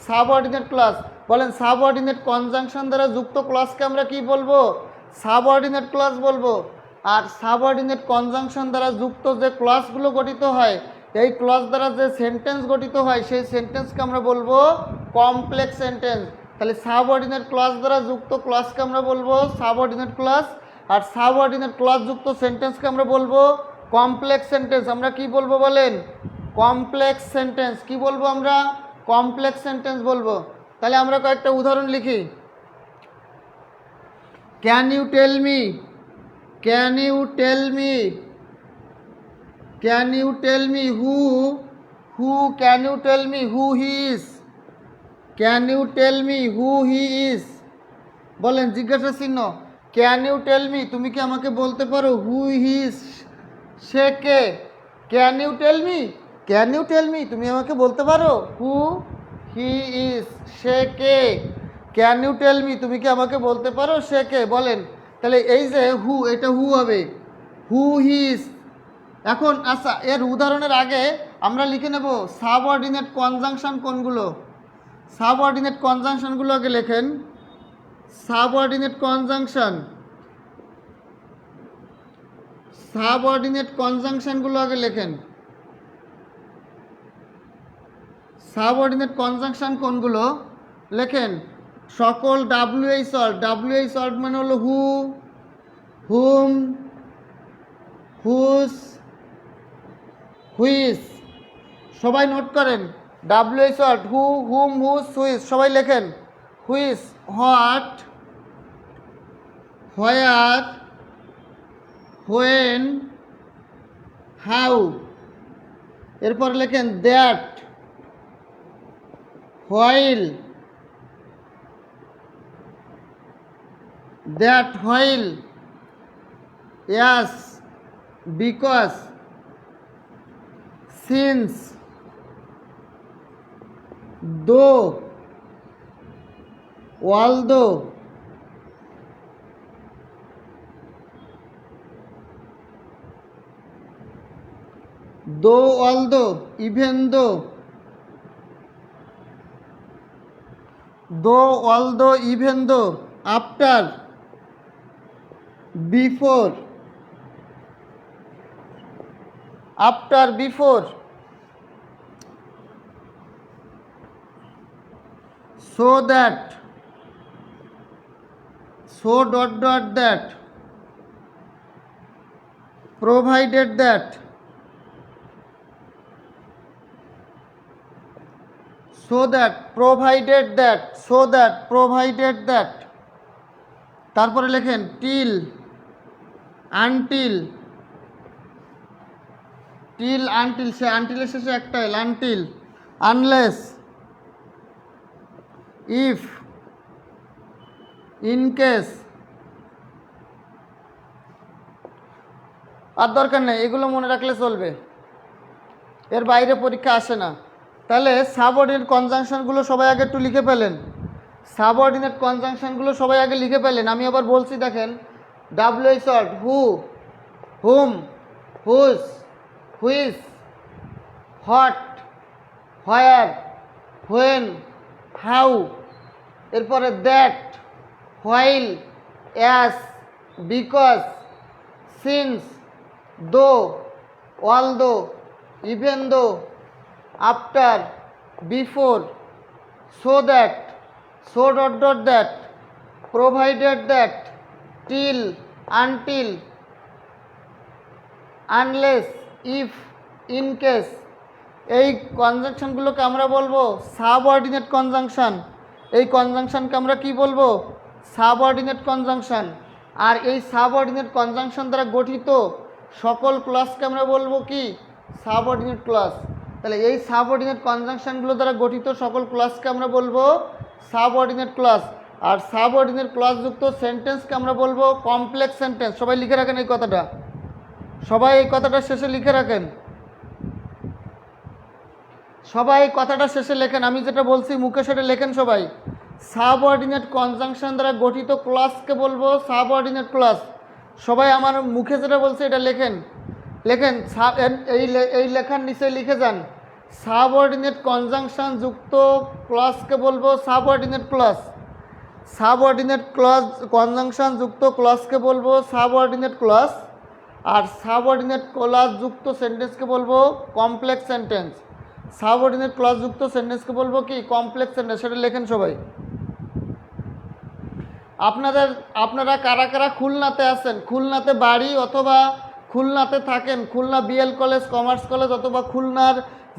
Subordinate clause. বলেন, সাবঅর্ডিনেট কনজাংশন দ্বারা যুক্ত ক্লজকে আমরা কি বলবো? সাবঅর্ডিনেট ক্লজ বলবো। আর সাবঅর্ডিনেট কনজাংশন দ্বারা যুক্ত যে ক্লজগুলো গঠিত হয়, এই ক্লজ দ্বারা যে সেন্টেন্স গঠিত হয় সেই সেন্টেন্সকে আমরা বলবো কমপ্লেক্স সেন্টেন্স। তাহলে সাবঅর্ডিনেট ক্লজ দ্বারা যুক্ত ক্লজকে আমরা বলবো সাবঅর্ডিনেট ক্লজ, আর সাবঅর্ডিনেট ক্লজ যুক্ত সেন্টেন্সকে আমরা বলবো কমপ্লেক্স সেন্টেন্স। আমরা কি বলবো বলেন? Complex sentence. কি বলবো আমরা? কমপ্লেক্স সেন্টেন্স বলবো। তাহলে আমরা কয়েকটা উদাহরণ লিখি। Can you tell me, can you tell me, can you tell me who, can you tell me who he is, can you tell me who he is. বলেন জিজ্ঞাসা চিহ্ন। ক্যান ইউ টেল মি, তুমি কি আমাকে বলতে পারো who he is, সে কে? Can you tell me, can you tell me, তুমি আমাকে বলতে পারো হু হি ইজ, সে কে? ক্যান ইউ টেল মি, তুমি কি আমাকে বলতে পারো সে কে? বলেন, তাহলে এই যে হু, এটা হু হবে, হু হি ইজ। এখন আচ্ছা, এর উদাহরণের আগে আমরা লিখে নেব সাবঅর্ডিনেট কনজাংশন কোনগুলো। সাবঅর্ডিনেট কনজাংশনগুলো আগে লেখেন। সাবঅর্ডিনেট কনজাংশন, সাবঅর্ডিনেট কনজাংশনগুলো আগে লেখেন। সাবঅর্ডিনেট কনজাংশন কোনগুলো লেখেন। সকল ডাব্লিউএইচ ওয়ার্ড, ডাব্লিউএইচ ওয়ার্ড মানে হলো হু, হুম, হুজ, হুইজ। সবাই নোট করেন। WH word who, whom, whose, which. সবাই লেখেন। Which, what, where, when, how. এরপর লেখেন that, while, that while, as, because, since, though, although, though, although, even though, though, although, even though, after, before, after, before, so that, so dot dot that, provided that, so that, provided that, so that, provided that। তারপরে লেখেন till, until, till until, সে আনটিলের শেষে একটা L, until, unless, if, in case, আর দরকার নেই, এগুলো মনে রাখলে চলবে, এর বাইরে পরীক্ষা আসে না। তাহলে সাবঅর্ডিনেট কনজাংশনগুলো সবাই আগে একটু লিখে পেলেন, সাবঅর্ডিনেট কনজাংশনগুলো সবাই আগে লিখে পেলেন। আমি আবার বলছি দেখেন, WH word, who, whom, whose, which, what, where, when, how, এরপরে that, while, as, because, since, though, although, even though, after, before, so that, so dot dot that, provided that, till, until, unless, if, in case। এই কনজাংশনগুলোকে আমরা বলবো subordinate conjunction. এই কনজাংশনকে আমরা কি বলবো? Subordinate conjunction. আর এই subordinate conjunction দ্বারা গঠিত সকল ক্লজকে আমরা বলবো কি? Subordinate clause. তাহলে এই সাবঅর্ডিনেট কনজাংশনগুলো দ্বারা গঠিত সকল ক্লজকে আমরা বলবো সাবঅর্ডিনেট ক্লজ। আর সাবঅর্ডিনেট ক্লজযুক্ত সেন্টেন্সকে আমরা বলবো কমপ্লেক্স সেন্টেন্স। সবাই লিখে রাখেন এই কথাটা, সবাই এই কথাটা শেষে লিখে রাখেন, সবাই এই কথাটা শেষে লেখেন। আমি যেটা বলছি মুখে সেটা লেখেন সবাই। সাবঅর্ডিনেট কনজাংশন দ্বারা গঠিত ক্লজকে বলবো সাবঅর্ডিনেট ক্লজ। সবাই আমার মুখে যেটা বলছে এটা লেখেন, লেখেন এই লেখার নিচে লিখে যান, সাবঅর্ডিনেট কনজাংশন যুক্ত ক্লজকে বলবো subordinate clause. Subordinate clause conjunction যুক্ত ক্লজকে বলবো সাবঅর্ডিনেট ক্লজ। আর সাবঅর্ডিনেট ক্লজ যুক্ত সেন্টেন্সকে বলবো কমপ্লেক্স সেন্টেন্স। সাবঅর্ডিনেট ক্লজ যুক্ত সেন্টেন্সকে বলবো কি? Complex sentence. সেটা লেখেন সবাই। আপনারা কারা কারা খুলনাতে আছেন, খুলনাতে বাড়ি অথবা খুলনাতে থাকেন, Khulna BL college, commerce college অথবা খুলনার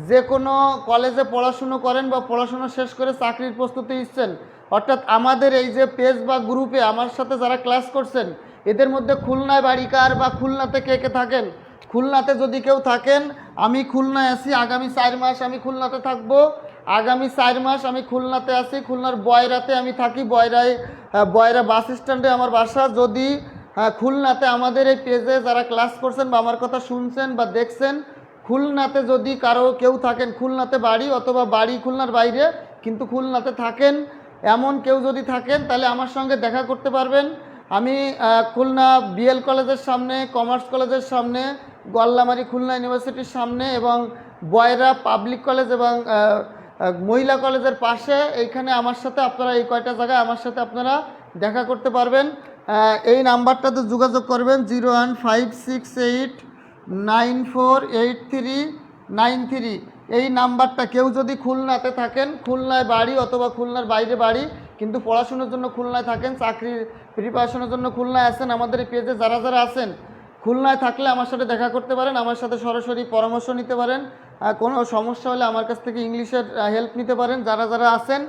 যে কোনো কলেজে পড়াশুনো করেন বা পড়াশুনো শেষ করে চাকরির প্রস্তুতি নিচ্ছেন, অর্থাৎ আমাদের এই যে পেজ বা গ্রুপে আমার সাথে যারা ক্লাস করছেন এদের মধ্যে খুলনায় বাড়ি কার বা খুলনাতে কে কে থাকেন? খুলনাতে যদি কেউ থাকেন, আমি খুলনায় আছি, আগামী 4 মাস আমি খুলনাতে থাকবো। আগামী 4 মাস আমি খুলনাতে আছি, খুলনার বয়রাতে আমি থাকি, বয়রা বাস স্ট্যান্ডে আমার বাসা। যদি খুলনাতে আমাদের এই পেজে যারা ক্লাস করছেন বা আমার কথা শুনছেন বা দেখছেন, খুলনাতে যদি কেউ থাকেন, খুলনাতে বাড়ি অথবা বাড়ি খুলনার বাইরে কিন্তু খুলনাতে থাকেন, এমন কেউ যদি থাকেন তাহলে আমার সঙ্গে দেখা করতে পারবেন। আমি খুলনা বিএল কলেজের সামনে, কমার্স কলেজের সামনে, গল্লামারি খুলনা ইউনিভার্সিটির সামনে এবং বয়রা পাবলিক কলেজ এবং মহিলা কলেজের পাশে, এইখানে আমার সাথে আপনারা এই কয়টা জায়গায় আমার সাথে আপনারা দেখা করতে পারবেন। এই নাম্বারটাতে যোগাযোগ করবেন 01568948393। এই নাম্বারটা, কেউ যদি খুলনাতে থাকেন, খুলনায় বাড়ি অথবা খুলনার বাইরে বাড়ি কিন্তু পড়াশোনার জন্য খুলনায় থাকেন, চাকরির প্রিপারেশনের জন্য খুলনায় আছেন, আমাদের এই পেজে যারা যারা আছেন খুলনায় থাকলে আমার সাথে দেখা করতে পারেন, আমার সাথে সরাসরি পরামর্শ নিতে পারেন। কোনো সমস্যা হলে আমার কাছ থেকে ইংলিশের হেল্প নিতে পারেন। যারা যারা আছেন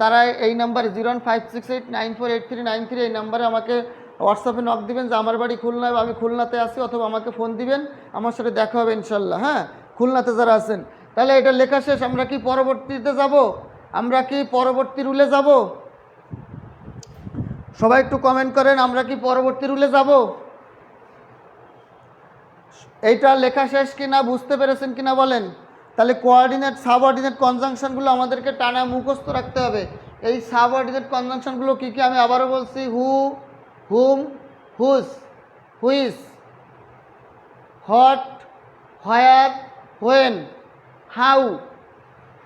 তারা এই নাম্বারে 01568948393 এই নাম্বারে আমাকে হোয়াটসঅ্যাপে নক দিবেন যে আমার বাড়ি খুলনায়, আমি খুলনাতে আছি, অথবা আমাকে ফোন দিবেন, আমার সাথে দেখা হবে ইনশাল্লাহ। হ্যাঁ, খুলনাতে যারা আছেন। তাহলে এটা লেখা শেষ। আমরা কি পরবর্তীতে যাব? আমরা কি পরবর্তী রুলে যাব? সবাই একটু কমেন্ট করেন, আমরা কি পরবর্তী রুলে যাব? এইটা লেখা শেষ কিনা, বুঝতে পেরেছেন কিনা বলেন? তাহলে কোঅর্ডিনেট সাবঅর্ডিনেট কনজাংশনগুলো আমাদেরকে টানা মুখস্থ রাখতে হবে। এই সাবঅর্ডিনেট কনজাংশনগুলো কী কী আমি আবারও বলছি, who, whom, whose, which, what, where, when, how,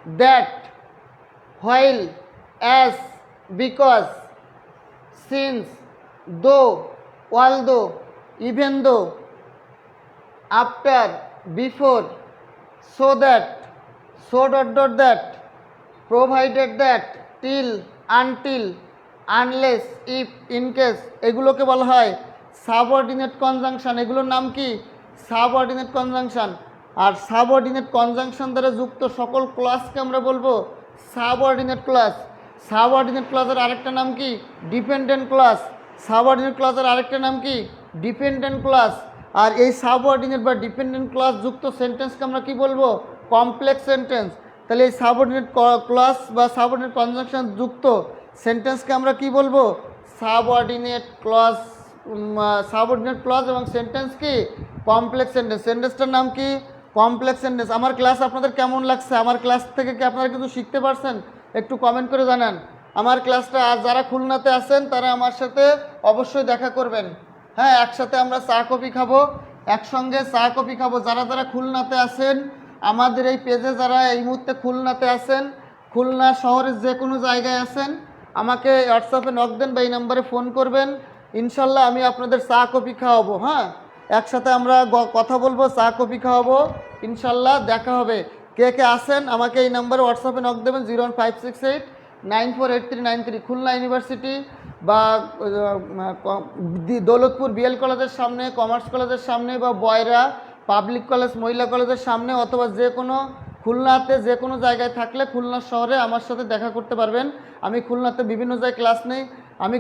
that, while, as, because, since, though, although, even though, after, before, so that, so dot dot that, provided that, till, until, unless, if, in case, এগুলোকে বলা হয় subordinate conjunction. এগুলোর নাম কি? Subordinate conjunction. আর subordinate conjunction দ্বারা যুক্ত সকল ক্লজকে আমরা বলবো সাবঅর্ডিনেট ক্লজ। সাবঅর্ডিনেট ক্লজের আরেকটা নাম কি? Dependent clause. সাবঅর্ডিনেট ক্লজের আরেকটা নাম কি? Dependent clause. আর এই সাবঅর্ডিনেট বা ডিপেন্ডেন্ট ক্লজ যুক্ত সেন্টেন্সকে আমরা কি বলবো? Complex sentence. তাহলে এই সাবঅর্ডিনেট ক্লজ বা সাবঅর্ডিনেট কনজাংশন যুক্ত সেন্টেন্সকে আমরা কি বলবো? Subordinate clause. সাবঅর্ডিনেট ক্লজ এবং সেন্টেন্স কি? Complex sentence. সেন্টেন্সটার নাম কি? Complex sentence. আমার ক্লাস আপনাদের কেমন লাগছে? আমার ক্লাস থেকে কি আপনারা কিছু শিখতে পারছেন? একটু কমেন্ট করে জানান। আমার ক্লাসটা আজ যারা খুলনাতে আছেন তারা আমার সাথে অবশ্যই দেখা করবেন। হ্যাঁ, একসাথে আমরা চা কফি খাবো, একসঙ্গে চা কফি খাবো। যারা যারা খুলনাতে আছেন, আমাদের এই পেজে যারা এই মুহূর্তে খুলনাতে আছেন, খুলনা শহরের যে কোনো জায়গায় আছেন, আমাকে হোয়াটসঅ্যাপে নক দেন বা এই নাম্বারে ফোন করবেন। ইনশাল্লাহ আমি আপনাদের চা কফি খাওয়াবো। হ্যাঁ, একসাথে আমরা কথা বলবো, চা কফি খাওয়াবো, ইনশাল্লাহ দেখা হবে। কে কে আসেন আমাকে এই নাম্বারে হোয়াটসঅ্যাপে নক দেবেন 01568948393। খুলনা ইউনিভার্সিটি বা দৌলতপুর বিএল কলেজের সামনে, কমার্স কলেজের সামনে, বা বয়রা পাবলিক কলেজ মহিলা কলেজের সামনে, অথবা যে কোনো খুলনাতে যে কোনো জায়গায় থাকলে খুলনা শহরে আমার সাথে দেখা করতে পারবেন। আমি খুলনাতে বিভিন্ন জায়গায় ক্লাস নেই। আমি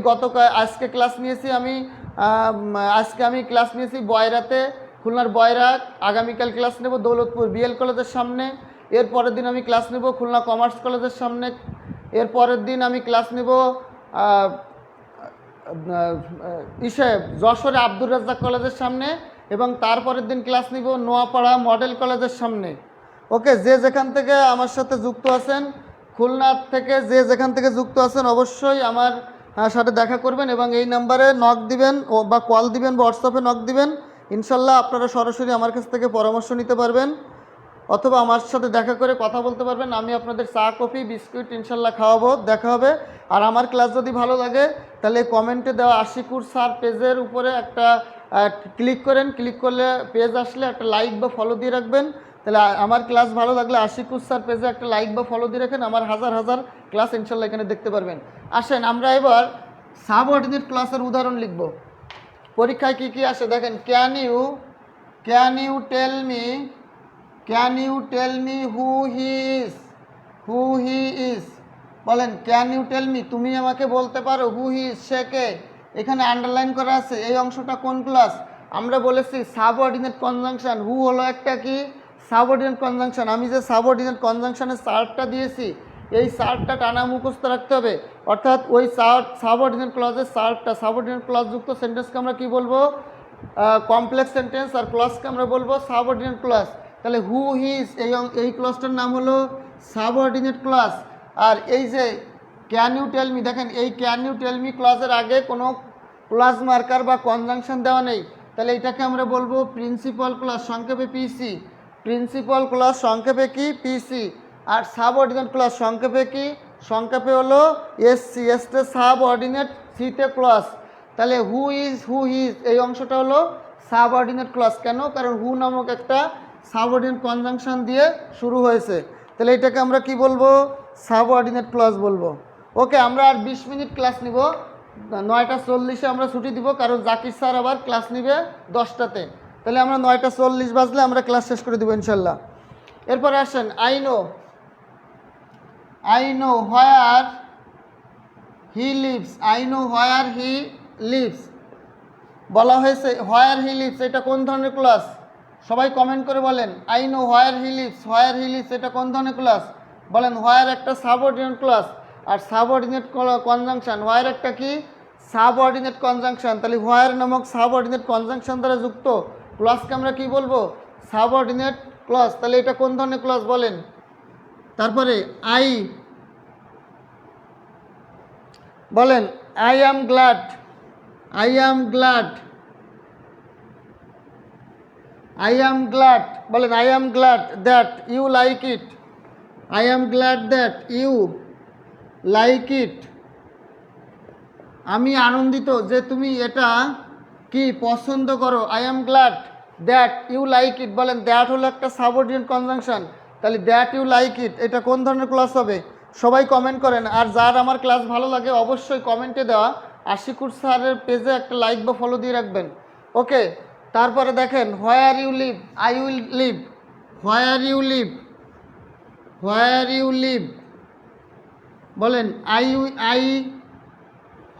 আজকে ক্লাস নিয়েছি, আজকে আমি ক্লাস নিয়েছি বয়রাতে, খুলনার বয়রা। আগামীকাল ক্লাস নেব দৌলতপুর বিএল কলেজের সামনে। এর পরের দিন আমি ক্লাস নেব খুলনা কমার্স কলেজের সামনে। এর পরের দিন আমি ক্লাস নেব যশোরে আব্দুর রাজ্জাক কলেজের সামনে, এবং তারপরের দিন ক্লাস নিব নোয়াপাড়া মডেল কলেজের সামনে। ওকে, যে যেখান থেকে আমার সাথে যুক্ত আছেন, খুলনা থেকে যে যেখান থেকে যুক্ত আছেন, অবশ্যই আমার সাথে দেখা করবেন এবং এই নাম্বারে নক দিবেন বা কল দিবেন বা হোয়াটসঅ্যাপে নক দিবেন। ইনশাল্লাহ আপনারা সরাসরি আমার কাছ থেকে পরামর্শ নিতে পারবেন, অথবা আমার সাথে দেখা করে কথা বলতে পারবেন। আমি আপনাদের চা কফি বিস্কুট ইনশাল্লাহ খাওয়াবো, দেখা হবে। আর আমার ক্লাস যদি ভালো লাগে তাহলে কমেন্টে দেওয়া আশিকুর স্যার পেজের উপরে একটা ক্লিক করেন। ক্লিক করলে পেজ আসলে একটা লাইক বা ফলো দিয়ে রাখবেন। তাহলে আমার ক্লাস ভালো লাগলে আশিকুর স্যার পেজে একটা লাইক বা ফলো দিয়ে রাখেন, আমার হাজার হাজার ক্লাস ইনশাল্লাহ এখানে দেখতে পারবেন। আসেন আমরা এবার সাবঅর্ডিনেট ক্লাসের উদাহরণ লিখব। পরীক্ষায় কি কি আসে দেখেন। Can you tell me who he is? বলেন, ক্যান ইউ টেল মি, তুমি আমাকে বলতে পারো হু হি ইজ, সে কে? এখানে আন্ডারলাইন করা আছে। এই অংশটা কোন ক্লাস? আমরা বলেছি সাবঅর্ডিনেট কনজাংশন। হু হলো একটা কি? Subordinate conjunction. আমি যে সাবঅর্ডিনেট কনজাংশনের সার্টটা দিয়েছি, এই সার্টটা টানা মুখস্থ রাখতে হবে। অর্থাৎ ওই সাবঅর্ডিনেট ক্লজের সার্টটা, সাবঅর্ডিনেট ক্লজযুক্ত সেন্টেন্সকে আমরা কি বলবো? Complex sentence. আর ক্লজকে আমরা বলবো সাবঅর্ডিনেট ক্লজ। তাহলে হু হিজ এই ক্লজটার নাম হলো সাবঅর্ডিনেট ক্লজ। আর এই যে ক্যান ইউ টেল মি, দেখেন এই ক্যান ইউ টেল মি ক্লজের আগে কোনো ক্লজ মার্কার বা কনজাংশন দেওয়া নেই। তাহলে এটাকে আমরা বলবো প্রিন্সিপাল ক্লজ, সংক্ষেপে পিসি। প্রিন্সিপাল ক্লজ সংক্ষেপে কি? পিসি। আর সাবঅর্ডিনেট ক্লজ সংক্ষেপে কি? সংক্ষেপে হলো এসসি। এসতে সাবঅর্ডিনেট, সিতে ক্লজ। তাহলে হু হিজ এই অংশটা হলো সাবঅর্ডিনেট ক্লজ। কেন? কারণ হু নামক একটা সাবঅর্ডিনেট কনজাংশন দিয়ে শুরু হয়েছে। তাহলে এটাকে আমরা কি বলবো? সাবঅর্ডিনেট ক্লজ বলবো। ওকে, আমরা আর 20 মিনিট ক্লাস নিব। 9:40-এ আমরা ছুটি দিব, কারণ জাকির স্যার আবার ক্লাস নিবে 10টাতে। তাহলে আমরা 9:40 বাজলে আমরা ক্লাস শেষ করে দেবো ইনশাল্লাহ। এরপরে আসেন I know where he lives. বলা হয়েছে হোয়ার হি লিভস, এটা কোন ধরনের ক্লাস? সবাই কমেন্ট করে বলেন। I know where he lives এটা কোন ধরনের ক্লাস? বলেন। হোয়ার একটা সাবঅর্ডিনেট ক্লাস, আর সাবঅর্ডিনেট কনজাংশন। হোয়ার একটা কি? Subordinate conjunction. তাহলে হোয়ার নামক সাবঅর্ডিনেট কনজাংশন দ্বারা যুক্ত ক্লজকে আমরা কি বলবো? Subordinate clause. তাহলে এটা কোন ধরনের ক্লজ বলেন? তারপরে বলেন আই অ্যাম গ্ল্যাড বলেন I am glad that you like it. আমি আনন্দিত যে তুমি এটা কি পছন্দ করো। I am glad that you like it. বলেন, দ্যাট হলো একটা সাবঅর্ডিনেট কনজাংশন। তাহলে দ্যাট ইউ লাইক ইট এটা কোন ধরনের ক্লাস হবে? সবাই কমেন্ট করেন। আর যার আমার ক্লাস ভালো লাগে অবশ্যই কমেন্টে দেওয়া আশিকুর স্যারের পেজে একটা লাইক বা ফলো দিয়ে রাখবেন। ওকে, তারপরে দেখেন where you live. I will live. Where you live বলেন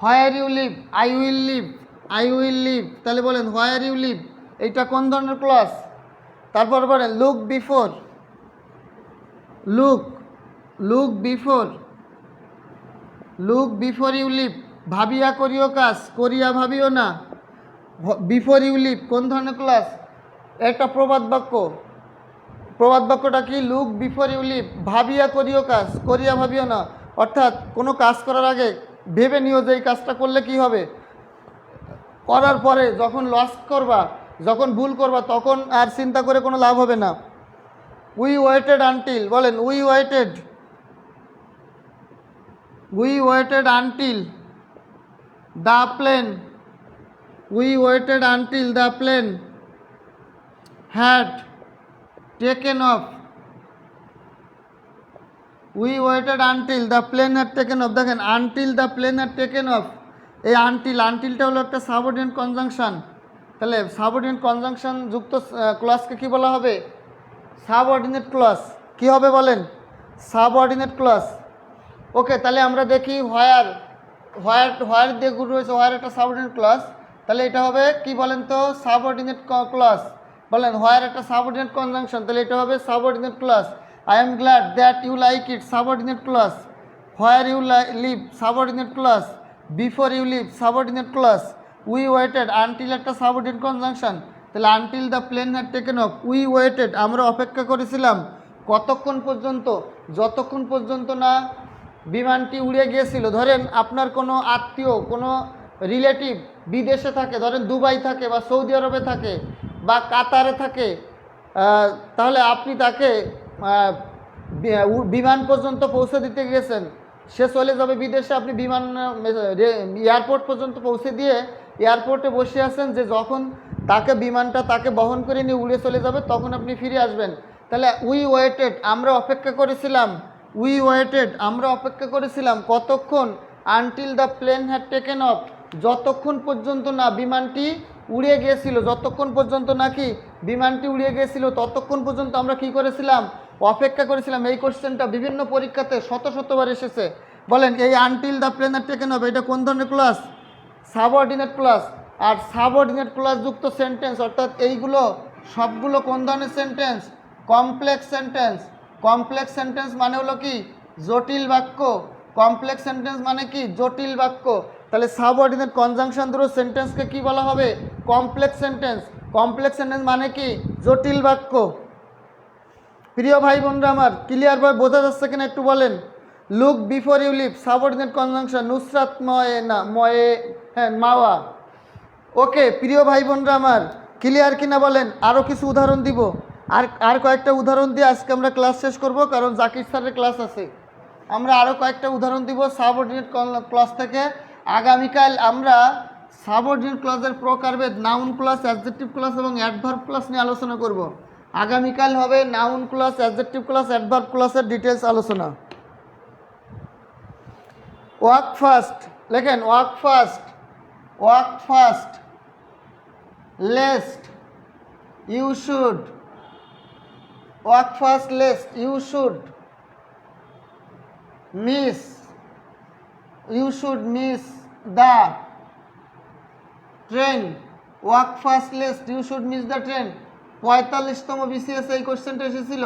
where you live. I will live. তাহলে বলেন হোয়ার ইউ লিভ। এইটা কোন ধরনের ক্লজ? তারপর বলেন look before, look look before, look before you live, ভাবিয়া করিও কাজ, করিয়া ভাবিও না। বিফোর ইউ লিভ কোন ধরনের ক্লজ? একটা প্রবাদ বাক্য। প্রবাদ বাক্যটা কি? লুক বিফোর ইউ লিভ, ভাবিয়া করিও কাজ, করিয়া ভাবিও না। অর্থাৎ কোনো কাজ করার আগে ভেবে নিও যে এই কাজটা করলে কি হবে, করার পরে যখন লস করবা, যখন ভুল করবা, তখন আর চিন্তা করে কোনো লাভ হবে না। উই ওয়েটেড আনটিল, বলেন we waited, we waited until the plane, we waited until the plane had taken off, we waited until the plane had taken off. দেখেন until the plane had taken off, এই আনটিলটা হলো একটা subordinate conjunction. তাহলে subordinate conjunction যুক্ত ক্লজকে কি বলা হবে? Subordinate clause. কি হবে বলেন? Subordinate clause. ওকে, তাহলে আমরা দেখি হোয়ার, হোয়ার দিয়ে গুড রয়েছে, হোয়ার একটা সাবঅর্ডিনেট ক্লজ। তাহলে এটা হবে কি বলেন তো? Subordinate clause. বলেন হোয়ার একটা সাবঅর্ডিনেট কনজাংশন, তাহলে এটা হবে subordinate clause. I am glad that you like it, subordinate clause. Where you leave, subordinate clause. Before you leave, subordinate clause. We waited, until একটা সাবঅর্ডিনেট কনজাংশন। তাহলে until the plane had taken off, we waited আমরা অপেক্ষা করেছিলাম। কতক্ষণ পর্যন্ত? যতক্ষণ পর্যন্ত না বিমানটি উড়ে গিয়েছিল। ধরেন আপনার কোনো আত্মীয়, কোনো রিলেটিভ বিদেশে থাকে, ধরেন দুবাই থাকে বা সৌদি আরবে থাকে বা কাতারে থাকে, তাহলে আপনি তাকে বিমান পর্যন্ত পৌঁছে দিতে গিয়েছেন। সে চলে যাবে বিদেশে, আপনি বিমান এয়ারপোর্ট পর্যন্ত পৌঁছে দিয়ে এয়ারপোর্টে বসে আছেন, যে যখন তাকে বিমানটা তাকে বহন করে নিয়ে উড়ে চলে যাবে তখন আপনি ফিরে আসবেন। তাহলে উই ওয়েটেড আমরা অপেক্ষা করেছিলাম, উই ওয়েটেড আমরা অপেক্ষা করেছিলাম কতক্ষণ? Until the plane had taken off, যতক্ষণ পর্যন্ত না বিমানটি উড়ে গিয়েছিল, যতক্ষণ পর্যন্ত নাকি বিমানটি উড়ে গিয়েছিল ততক্ষণ পর্যন্ত আমরা কি করেছিলাম? অপেক্ষা করেছিলাম। এই কোশ্চেনটা বিভিন্ন পরীক্ষাতে শতবার এসেছে। বলেন এই until the plane had taken off এটা কোন ধরনের ক্লজ? Subordinate clause. আর সাবঅর্ডিনেট ক্লজ যুক্ত সেন্টেন্স, অর্থাৎ এইগুলো সবগুলো কোন ধরনের sentence? Complex sentence. Complex sentence মানে হলো কি? জটিল বাক্য। কমপ্লেক্স সেন্টেন্স মানে কি? জটিল বাক্য। তাহলে সাবঅর্ডিনেট কনজাংশন ধরো সেন্টেন্সকে কি বলা হবে? Complex sentence. কমপ্লেক্স সেন্টেন্স মানে কি? জটিল বাক্য। প্রিয় ভাই বোনরা আমার, ক্লিয়ার ভাবে বোঝা যাচ্ছে কিনা একটু বলেন। Look before you leave, subordinate conjunction, Nusrat Mawa. Okay প্রিয় ভাই বোনরা আমার, ক্লিয়ার কিনা বলেন। আরও কিছু উদাহরণ দিব, আর কয়েকটা উদাহরণ দিয়ে আজকে আমরা ক্লাস শেষ করব, কারণ জাকির স্যারের ক্লাস আছে। আমরা আরও কয়েকটা উদাহরণ দিব সাবঅর্ডিনেট ক্লজ থেকে। আগামীকাল আমরা সাবঅর্ডিনেট ক্লজের প্রকারভেদ, নাউন ক্লজ, অ্যাডজেক্টিভ ক্লজ এবং অ্যাডভার্ব ক্লজ নিয়ে আলোচনা করব। আগামীকাল হবে noun clause, adjective clause, adverb ক্লজের ডিটেলস আলোচনা। ওয়াক ফাস্ট, লেখেন walk fast, walk fast, lest, you should, walk fast lest you should miss, you should miss the train, walk fast lest you should miss the train. 45তম BCS এই কোশ্চেনটা এসেছিল।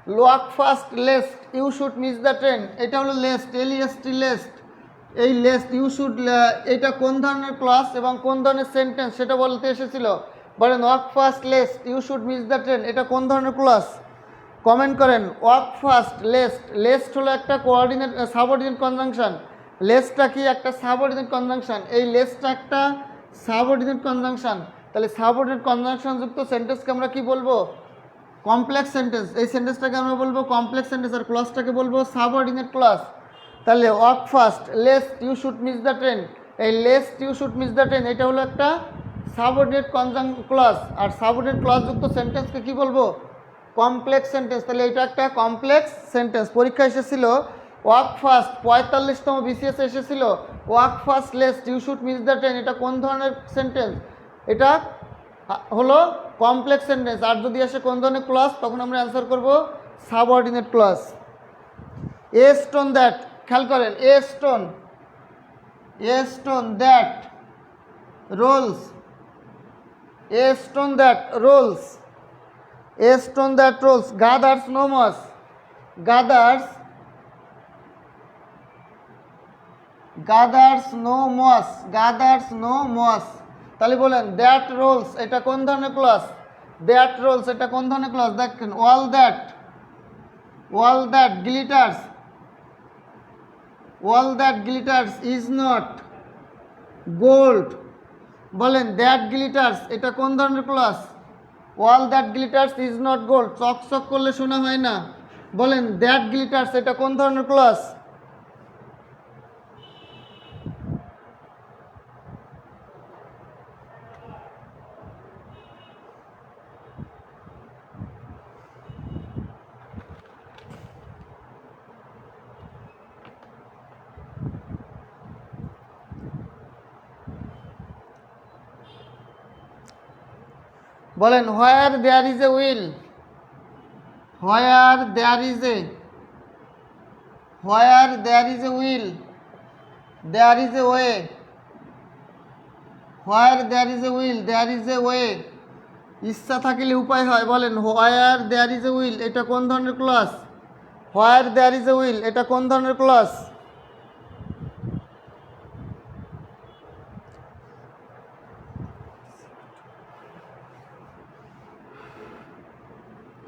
Walk fast lest you should miss the train, এটা হলো lest, এলইএসটি least. এই lest you should, এটা কোন ধরনের ক্লজ এবং কোন ধরনের সেন্টেন্স সেটা বলতে এসেছিল। বলেন walk fast lest you should miss the train এটা কোন ধরনের ক্লজ? কমেন্ট করেন। ওয়াক ফাস্ট লেস্ট, লেস্ট হলো একটা কোঅর্ডিনেট সাবঅর্ডিনেট কনজাংশন। লেস্টটা কি? একটা সাবঅর্ডিনেট কনজাংশন। এই লেস্টটা একটা সাবঅর্ডিনেট কনজাংশন। তাহলে সাবঅর্ডিনেট কনজাংশন যুক্ত সেন্টেন্সকে আমরা কি বলবো? Complex sentence. এই সেন্টেন্সটাকে আমরা বলবো কমপ্লেক্স সেন্টেন্স, আর ক্লজটাকে বলবো সাবঅর্ডিনেট ক্লজ। তাহলে walk fast lest you should miss the train, এই lest you should miss the train এটা হলো একটা সাবঅর্ডিনেট ক্লজ, আর সাবঅর্ডিনেট ক্লজ যুক্ত সেন্টেন্সকে কি বলবো? Complex sentence. তাহলে এটা একটা কমপ্লেক্স সেন্টেন্স। পরীক্ষা এসেছিল ওয়াক ফাস্ট, 45তম বিসিএস এসেছিল walk fast lest you should miss the train, এটা কোন ধরনের সেন্টেন্স? এটা হলো কমপ্লেক্স সেন্টেন্স। আর যদি আসে কোন ধরনের ক্লজ, তখন আমরা অ্যান্সার করব subordinate clause. A stone that, খেয়াল করেন, a stone that rolls a stone that rolls, a stone that rolls, gathers no moss, gathers, gathers no moss, gathers no moss. তাহলে বলেন দ্যাট রোলস, এটা কোন ধরনের ক্লজ? দ্যাট রোলস এটা কোন ধরনের ক্লজ? দেখেন all that, all that glitters, all that glitters is not gold. বলেন দ্যাট গ্লিটার্স এটা কোন ধরনের clause? All that glitters is not gold. চকচক করলে শোনা হয় না। বলেন দ্যাট গ্লিটার্স এটা কোন ধরনের ক্লজ? বলেন where there is a will, where there is a, where there is a will there is a way, where there is a will there is a way. ইচ্ছা থাকিলে উপায় হয়। বলেন where there is a will এটা কোন ধরনের clause? Where there is a will এটা কোন ধরনের ক্লজ?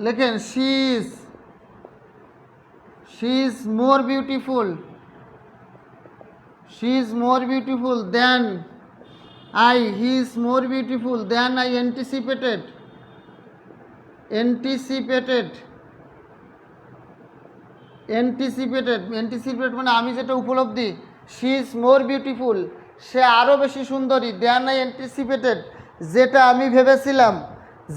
লেখেন she is more beautiful, she is more beautiful than I, he is more beautiful than I anticipated, anticipated, anticipated, anticipate মানে আমি যেটা উপলব্ধি। শি ইজ মোর বিউটিফুল সে আরও বেশি সুন্দরী, দেন আই অ্যান্টিসিপেটেড যেটা আমি ভেবেছিলাম,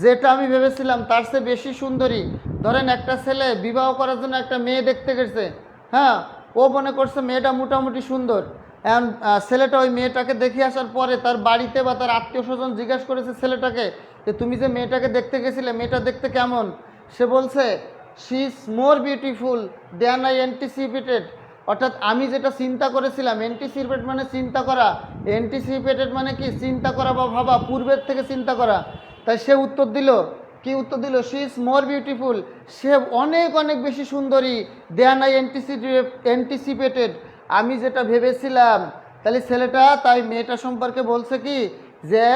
যেটা আমি ভেবেছিলাম তার চেয়ে বেশি সুন্দরী। ধরেন একটা ছেলে বিবাহ করার জন্য একটা মেয়ে দেখতে গেছে, হ্যাঁ, ও মনে করছে মেয়েটা মোটামুটি সুন্দর। এখন ছেলেটা ওই মেয়েটাকে দেখে আসার পরে তার বাড়িতে বা তার আত্মীয় স্বজন জিজ্ঞাসা করেছে ছেলেটাকে যে তুমি যে মেয়েটাকে দেখতে গেছিলে মেয়েটা দেখতে কেমন? সে বলছে she is more beautiful than I anticipated, অর্থাৎ আমি যেটা চিন্তা করেছিলাম। অ্যান্টিসিপেট মানে চিন্তা করা, অ্যান্টিসিপেটেড মানে কি চিন্তা করা বা ভাবা, পূর্বের থেকে চিন্তা করা। তাই সে উত্তর দিল, কি উত্তর দিল? শি ইজ মোর বিউটিফুল সে অনেক অনেক বেশি সুন্দরী দেন আই অ্যান্টিসিপেটেড আমি যেটা ভেবেছিলাম। তাহলে ছেলেটা তাই মেয়েটা সম্পর্কে বলছে কি যে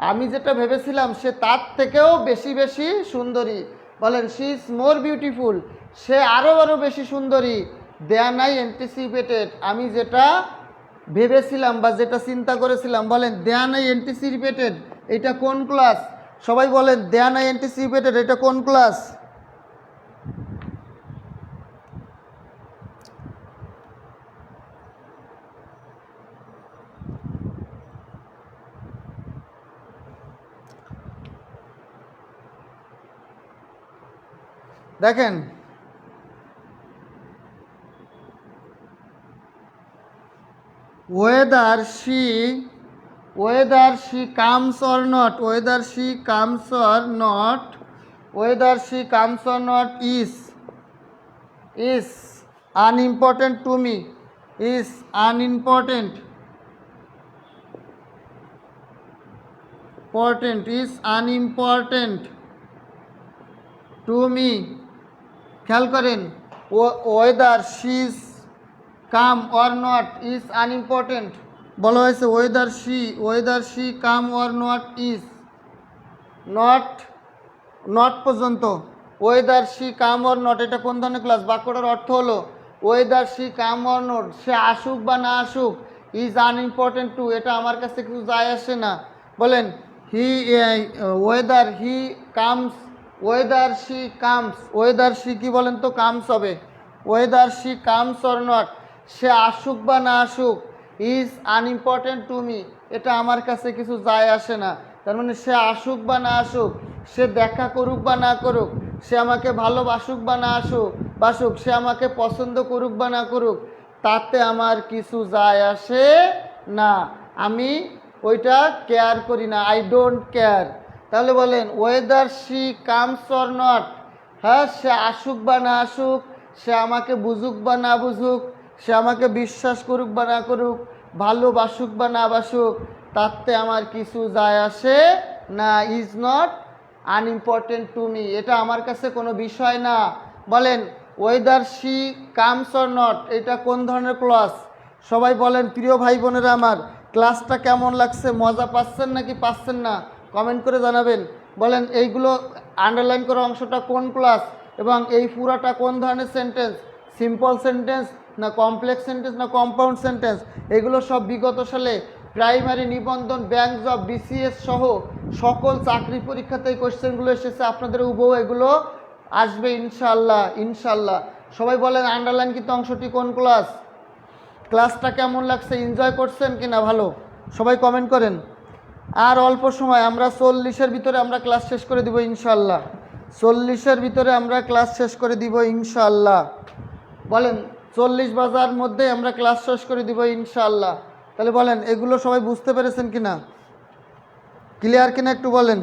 আমি যেটা ভেবেছিলাম সে তার থেকেও বেশি বেশি সুন্দরী। বলেন শি ইজ মোর বিউটিফুল সে আরও আরও বেশি সুন্দরী দেন আই অ্যান্টিসিপেটেড আমি যেটা ভেবেছিলাম বা যেটা চিন্তা করেছিলাম। বলেন দেন আই অ্যান্টিসিপেটেড এটা কোন ক্লাস? সবাই বলেন দেন আই অ্যান্টিসিপেটেড এটা কোন ক্লাস? দেখেন whether she comes or not, whether she comes or not, whether she comes or not is unimportant to me, is unimportant, important is unimportant to me। খেয়াল করেন whether she is come or not is unimportant বলা হয়েছে whether she come or not is not পর্যন্ত। whether she come or not এটা কোন ধরনের class? বাক্যটার অর্থ হলো whether she come or not সে আসুক বা না আসুক is unimportant to এটা আমার কাছে কিছু যায় আসে না। বলেন whether he comes, whether she comes, whether she কি বলেন তো comes হবে, whether she comes or not সে আসুক বা না আসুক is unimportant to me এটা আমার কাছে কিছু যায় আসে না। তার মানে সে আসুক বা না আসুক, সে দেখা করুক বা না করুক, সে আমাকে ভালোবাসুক বা না বাসুক, সে আমাকে পছন্দ করুক বা না করুক, তাতে আমার কিছু যায় আসে না, আমি ওইটা কেয়ার করি না, আই ডোন্ট কেয়ার। তাহলে বলেন whether she comes or not হ্যাঁ সে আসুক বা না আসুক, সে আমাকে বুঝুক বা না বুঝুক, সে আমাকে বিশ্বাস করুক বা না করুক, ভালোবাসুক বা না বাসুক, তাতে আমার কিছু যায় আসে না, is not unimportant to me, এটা আমার কাছে কোনো বিষয় না। বলেন whether she comes or not, এটা কোন ধরনের ক্লজ? সবাই বলেন প্রিয় ভাই বোনেরা আমার, ক্লাসটা কেমন লাগছে, মজা পাচ্ছেন নাকি পাচ্ছেন না কমেন্ট করে জানাবেন। বলেন এইগুলো আন্ডারলাইন করা অংশটা কোন ক্লাস এবং এই পুরাটা কোন ধরনের সেন্টেন্স, সিম্পল সেন্টেন্স না কমপ্লেক্স সেন্টেন্স না কম্পাউন্ড সেন্টেন্স? এগুলো সব বিগত সালে প্রাইমারি নিবন্ধন, ব্যাংক জব, বিসিএস সহ সকল চাকরি পরীক্ষাতে এই কোশ্চেনগুলো এসেছে। আপনাদের হুবহু এগুলো আসবে ইনশাল্লাহ ইনশাল্লাহ। সবাই বলেন আন্ডারলাইনকৃত অংশটি কোন ক্লাস? ক্লাসটা কেমন লাগছে, এনজয় করছেন কিনা ভালো? সবাই কমেন্ট করেন। আর অল্প সময়, আমরা 40-এর ভিতরে আমরা ক্লাস শেষ করে দিব ইনশাল্লাহ। 40-এর ভিতরে আমরা ক্লাস শেষ করে দিব ইনশাল্লাহ। বলেন 40 বাজার মধ্যে আমরা ক্লাস শেষ করে দিব ইনশাল্লাহ। তাহলে বলেন এগুলো সবাই বুঝতে পেরেছেন কিনা, ক্লিয়ার কিনা একটু বলেন।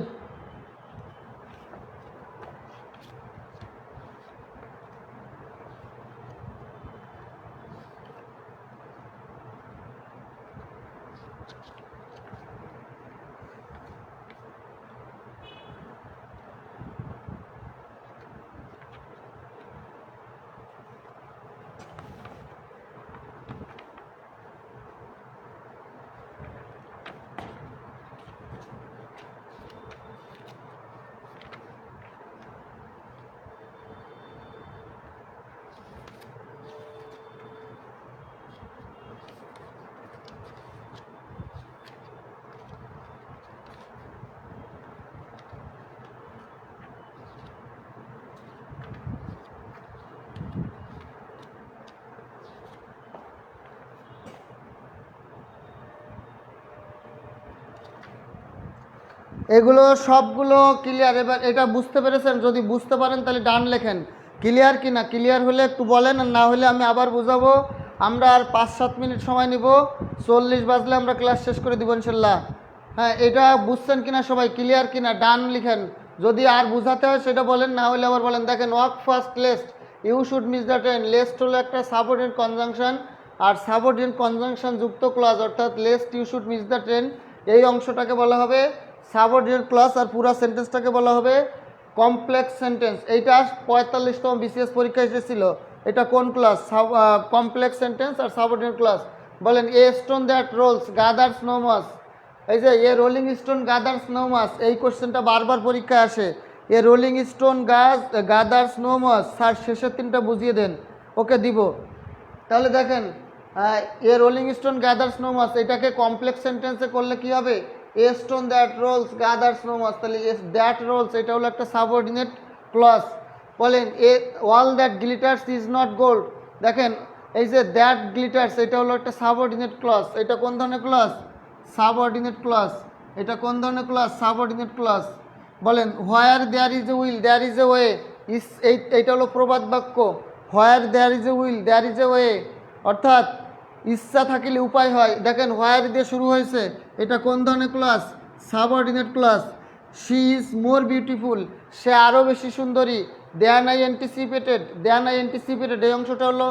এগুলো সবগুলো ক্লিয়ার? এবার এটা বুঝতে পেরেছেন? যদি বুঝতে পারেন তাহলে ডান লেখেন। ক্লিয়ার কি না? ক্লিয়ার হলে একটু বলেন, আর না হলে আমি আবার বুঝাবো। আমরা আর 5-7 মিনিট সময় নিব, 40 বাজলে আমরা ক্লাস শেষ করে দিব ইনশাল্লাহ। হ্যাঁ, এটা বুঝছেন কিনা সবাই, ক্লিয়ার কিনা ডান লিখেন। যদি আর বুঝাতে হয় সেটা বলেন, না হলে আবার বলেন। দেখেন walk first lest, you should miss the train. Lest হলো একটা সাবঅর্ডিনেট কনজাংশন, আর সাবঅর্ডিনেট কনজাংশন যুক্ত ক্লজ, অর্থাৎ lest you should miss the train, এই অংশটাকে বলা হবে সাবঅর্ডিনেট ক্লজ, আর পুরো সেন্টেন্সটাকে বলা হবে কমপ্লেক্স সেন্টেন্স। এইটা 45তম বিসিএস পরীক্ষা এসেছিল। এটা কোন ক্লাস? কমপ্লেক্স সেন্টেন্স আর সাবঅর্ডিনেট ক্লজ। বলেন a stone that rolls gathers no moss, এই যে a rolling stone gathers no moss, এই কোশ্চেনটা বারবার পরীক্ষায় আসে। A rolling stone gathers no moss, sir শেষের 3টা বুঝিয়ে দেন। ওকে দিব। তাহলে দেখেন a rolling stone gathers no moss, এটাকে কমপ্লেক্স সেন্টেন্সে করলে কি হবে? A stone that rolls gathers no moss, তাহলে দ্যাট রোলস এটা হলো একটা সাবঅর্ডিনেট ক্লজ। বলেন a all that glitters is not gold, দেখেন এই যে দ্যাট গ্লিটার্স এটা হলো একটা সাবঅর্ডিনেট ক্লজ। এটা কোন ধরনের ক্লজ? Subordinate clause. এটা কোন ধরনের ক্লজ? Subordinate clause. বলেন where there is a will there is a way, এইটা হলো প্রবাদ বাক্য। Where there is a will there is a way, অর্থাৎ ইচ্ছা থাকিলে উপায় হয়। দেখেন হোয়ার দিয়ে শুরু হয়েছে, এটা কোন ধরনের clause? Subordinate clause. She is more beautiful, সে আরও বেশি সুন্দরী। Than I anticipated, than I anticipated, এই অংশটা হলো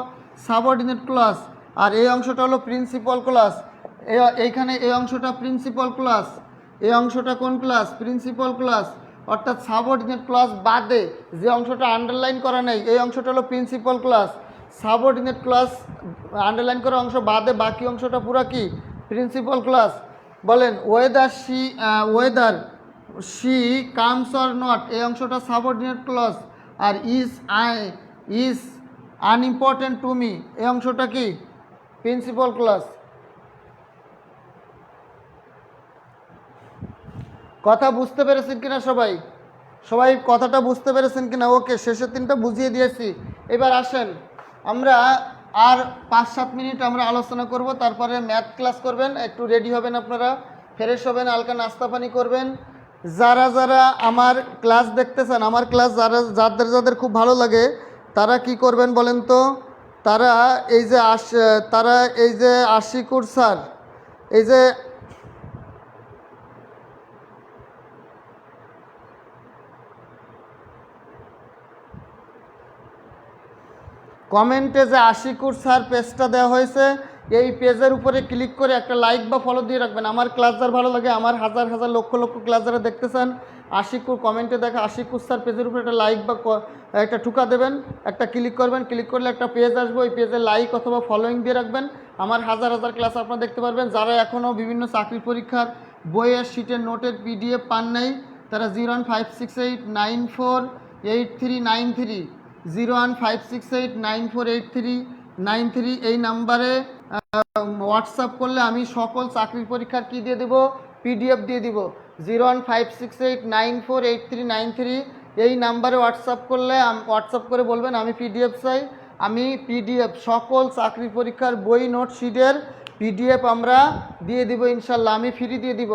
সাবঅর্ডিনেট ক্লাস, আর এই অংশটা হলো প্রিন্সিপাল ক্লাস। এইখানে এই অংশটা প্রিন্সিপাল ক্লাস, এই অংশটা কোন ক্লাস? Principal clause. অর্থাৎ সাবঅর্ডিনেট ক্লাস বাদে যে অংশটা আন্ডারলাইন করা নেই, এই অংশটা হলো principal clause. Subordinate clause underline করা অংশ বাদে বাকি অংশটা পুরো কি? Principal clause. বলেন whether she comes or not, এই অংশটা সাবঅর্ডিনেট ক্লাস, আর ইজ আনইম্পর্টেন্ট টু মি, এই অংশটা কি? Principal clause. কথা বুঝতে পেরেছেন কিনা সবাই? সবাই কথাটা বুঝতে পেরেছেন কিনা? ওকে, শেষের 3টা বুঝিয়ে দিয়েছি। এবার আসেন আমরা আর 5-7 মিনিট আমরা আলোচনা করব, তারপরে ম্যাথ ক্লাস করবেন। একটু রেডি হবেন, আপনারা ফ্রেশ হবেন, হালকা নাস্তা পানি করবেন। যারা যারা আমার ক্লাস দেখতেছেন, আমার ক্লাস যাদের যাদের খুব ভালো লাগে তারা কি করবেন বলেন তো? তারা এই যে আশিকুর স্যার, এই যে কমেন্টে যে আশিকুর স্যার পেজটা দেওয়া হয়েছে, এই পেজের উপরে ক্লিক করে একটা লাইক বা ফলো দিয়ে রাখবেন। আমার ক্লাস যার ভালো লাগে, আমার হাজার হাজার লক্ষ লক্ষ ক্লাস যারা দেখতেছেন, আশিকুর কমেন্টে দেখা আশিকুর স্যার পেজের উপরে একটা লাইক বা একটা ঠুকা দেবেন, একটা ক্লিক করবেন, ক্লিক করলে একটা পেজ আসবে, ওই পেজে লাইক অথবা ফলোয়িং দিয়ে রাখবেন। আমার হাজার হাজার ক্লাস আপনারা দেখতে পারবেন। যারা এখনও বিভিন্ন চাকরির পরীক্ষার বইয়ের শিটের নোটের PDF পান নাই, তারা 01568948393 01568948393 এই নাম্বারে হোয়াটসঅ্যাপ করলে আমি সকল চাকরির পরীক্ষার কি দিয়ে দেবো, PDF দিয়ে দিব। 01568948393 এই নাম্বারে হোয়াটসঅ্যাপ করলে হোয়াটসঅ্যাপ করে বলবেন আমি PDF চাই। আমি PDF সকল চাকরির পরীক্ষার বই নোট শিটের PDF আমরা দিয়ে দিব ইনশাল্লাহ, আমি ফ্রি দিয়ে দিব।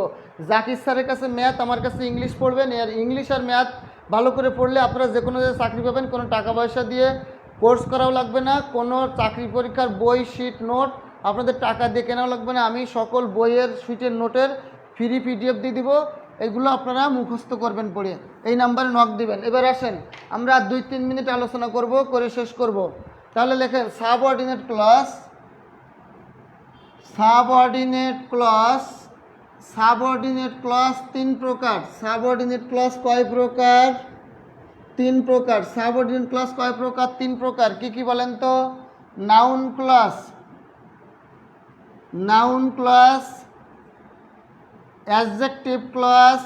জাকির স্যারের কাছে ম্যাথ, আমার কাছে ইংলিশ পড়বেন। আর ইংলিশ আর ম্যাথ ভালো করে পড়লে আপনারা যে কোনো চাকরি পাবেন, কোনো টাকা পয়সা দিয়ে কোর্স করাও লাগবে না, কোনো চাকরি পরীক্ষার বই শিট নোট আপনাদের টাকা দিয়ে কেনাও লাগবে না। আমি সকল বইয়ের শিটের নোটের ফ্রি PDF দিয়ে দিব, এগুলো আপনারা মুখস্থ করবেন পড়ে। এই নাম্বারে নক দিবেন। এবার আসেন আমরা 2-3 মিনিট আলোচনা করব, করে শেষ করব। তাহলে লেখেন subordinate clause. Subordinate clause, subordinate clause 3 প্রকার। সাবঅর্ডিনেট ক্লজ কয় প্রকার? 3 প্রকার। সাবঅর্ডিনেট ক্লজ কয় প্রকার? 3 প্রকার। কি কি বলেন তো? Noun clause, noun clause, adjective clause,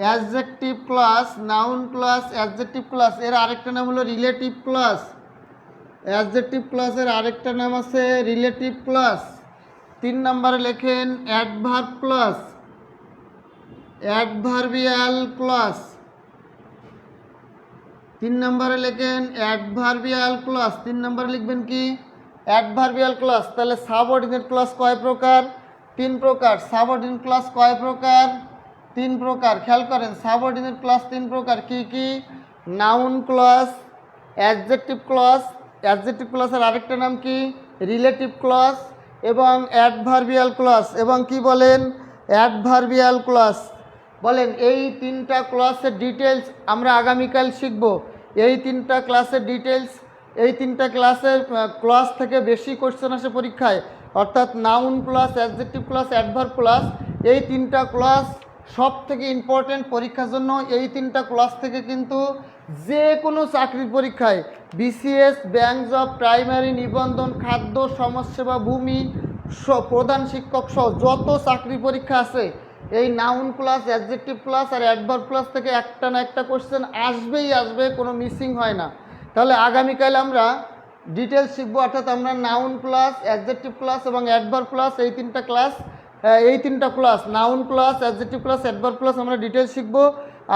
adjective clause, noun clause, adjective clause. এর আরেকটা নাম হলো রিলেটিভ ক্লজ। অ্যাডজেক্টিভ ক্লজের আরেকটা নাম আছে রিলেটিভ ক্লজ। 3 নম্বরে লেখেন অ্যাডভার্ব ক্লজ, অ্যাডভার্বিয়াল ক্লজ। 3 নম্বরে লেখেন অ্যাডভার্বিয়াল ক্লজ। 3 নম্বরে লিখবেন কি? Adverbial clause. তাহলে সাবঅর্ডিনেট ক্লজ কয় প্রকার? 3 প্রকার। সাবঅর্ডিনেট ক্লজ কয় প্রকার? 3 প্রকার। খেয়াল করেন, সাবঅর্ডিনেট ক্লজ 3 প্রকার। কি কি? Noun clause, adjective clause, adjective ক্লজের আরেকটা নাম কি? রিলেটিভ ক্লজ, এবং অ্যাডভার্বিয়াল ক্লজ। এবং কি বলেন? Adverbial clause. বলেন এই 3টা ক্লজের ডিটেলস আমরা আগামীকাল শিখব। এই 3টা ক্লাসের ডিটেলস, এই 3টা ক্লাসের ক্লজ থেকে বেশি কোশ্চেন আসে পরীক্ষায়, অর্থাৎ noun clause, adjective clause, adverb clause. এই 3টা ক্লজ সব থেকে ইম্পর্টেন্ট পরীক্ষার জন্য। এই 3টা ক্লজ থেকে কিন্তু যে কোনো চাকরির পরীক্ষায় BCS, ব্যাংক জব, প্রাইমারি, নিবন্ধন, খাদ্য, সমাজসেবা, ভূমি, প্রধান শিক্ষক সহ যত চাকরি পরীক্ষা আছে, এই নাউন ক্লজ, অ্যাডজেক্টিভ ক্লজ আর অ্যাডভার্ব ক্লজ থেকে একটা না একটা কোশ্চেন আসবেই আসবে, কোনো মিসিং হয় না। তাহলে আগামীকাল আমরা ডিটেলস শিখবো, অর্থাৎ আমরা নাউন ক্লজ, অ্যাডজেক্টিভ ক্লজ এবং অ্যাডভার্ব ক্লজ এই 3টা ক্লাস, এই 3টা class noun clause, adjective clause, adverb clause আমরা ডিটেলস শিখবো।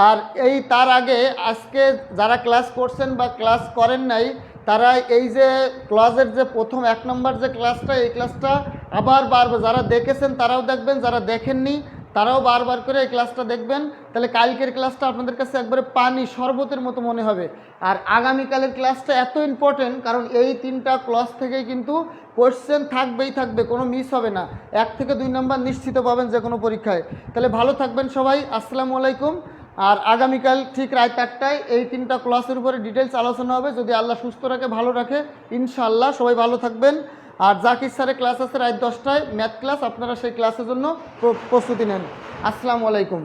আর এই তার আগে আজকে যারা ক্লাস করছেন বা ক্লাস করেন নাই, তারা এই যে ক্লাসের যে প্রথম 1 নম্বর যে ক্লাসটা, এই ক্লাসটা আবার বারবার যারা দেখেছেন তারাও দেখবেন, যারা দেখেননি তারাও বারবার করে এই ক্লাসটা দেখবেন। তাহলে কালকের ক্লাসটা আপনাদের কাছে একবারে পানি শরবতের মতো মনে হবে। আর আগামীকালের ক্লাসটা এত ইম্পর্টেন্ট, কারণ এই 3টা ক্লাস থেকেই কিন্তু কোশ্চেন থাকবেই থাকবে, কোনো মিস হবে না। 1 থেকে 2 নম্বর নিশ্চিত পাবেন যে কোনো পরীক্ষায়। তাহলে ভালো থাকবেন সবাই, আসসালামু আলাইকুম। আর আগামীকাল ঠিক রাত 8টায় এই 3টা ক্লাসের উপরে ডিটেলস আলোচনা হবে, যদি আল্লাহ সুস্থ রাখে, ভালো রাখে, ইনশাআল্লাহ। সবাই ভালো থাকবেন। আর জাকির স্যারের ক্লাস আছে রাত 10টায় ম্যাথ ক্লাস, আপনারা সেই ক্লাসের জন্য প্রস্তুতি নেন। আসসালামু আলাইকুম।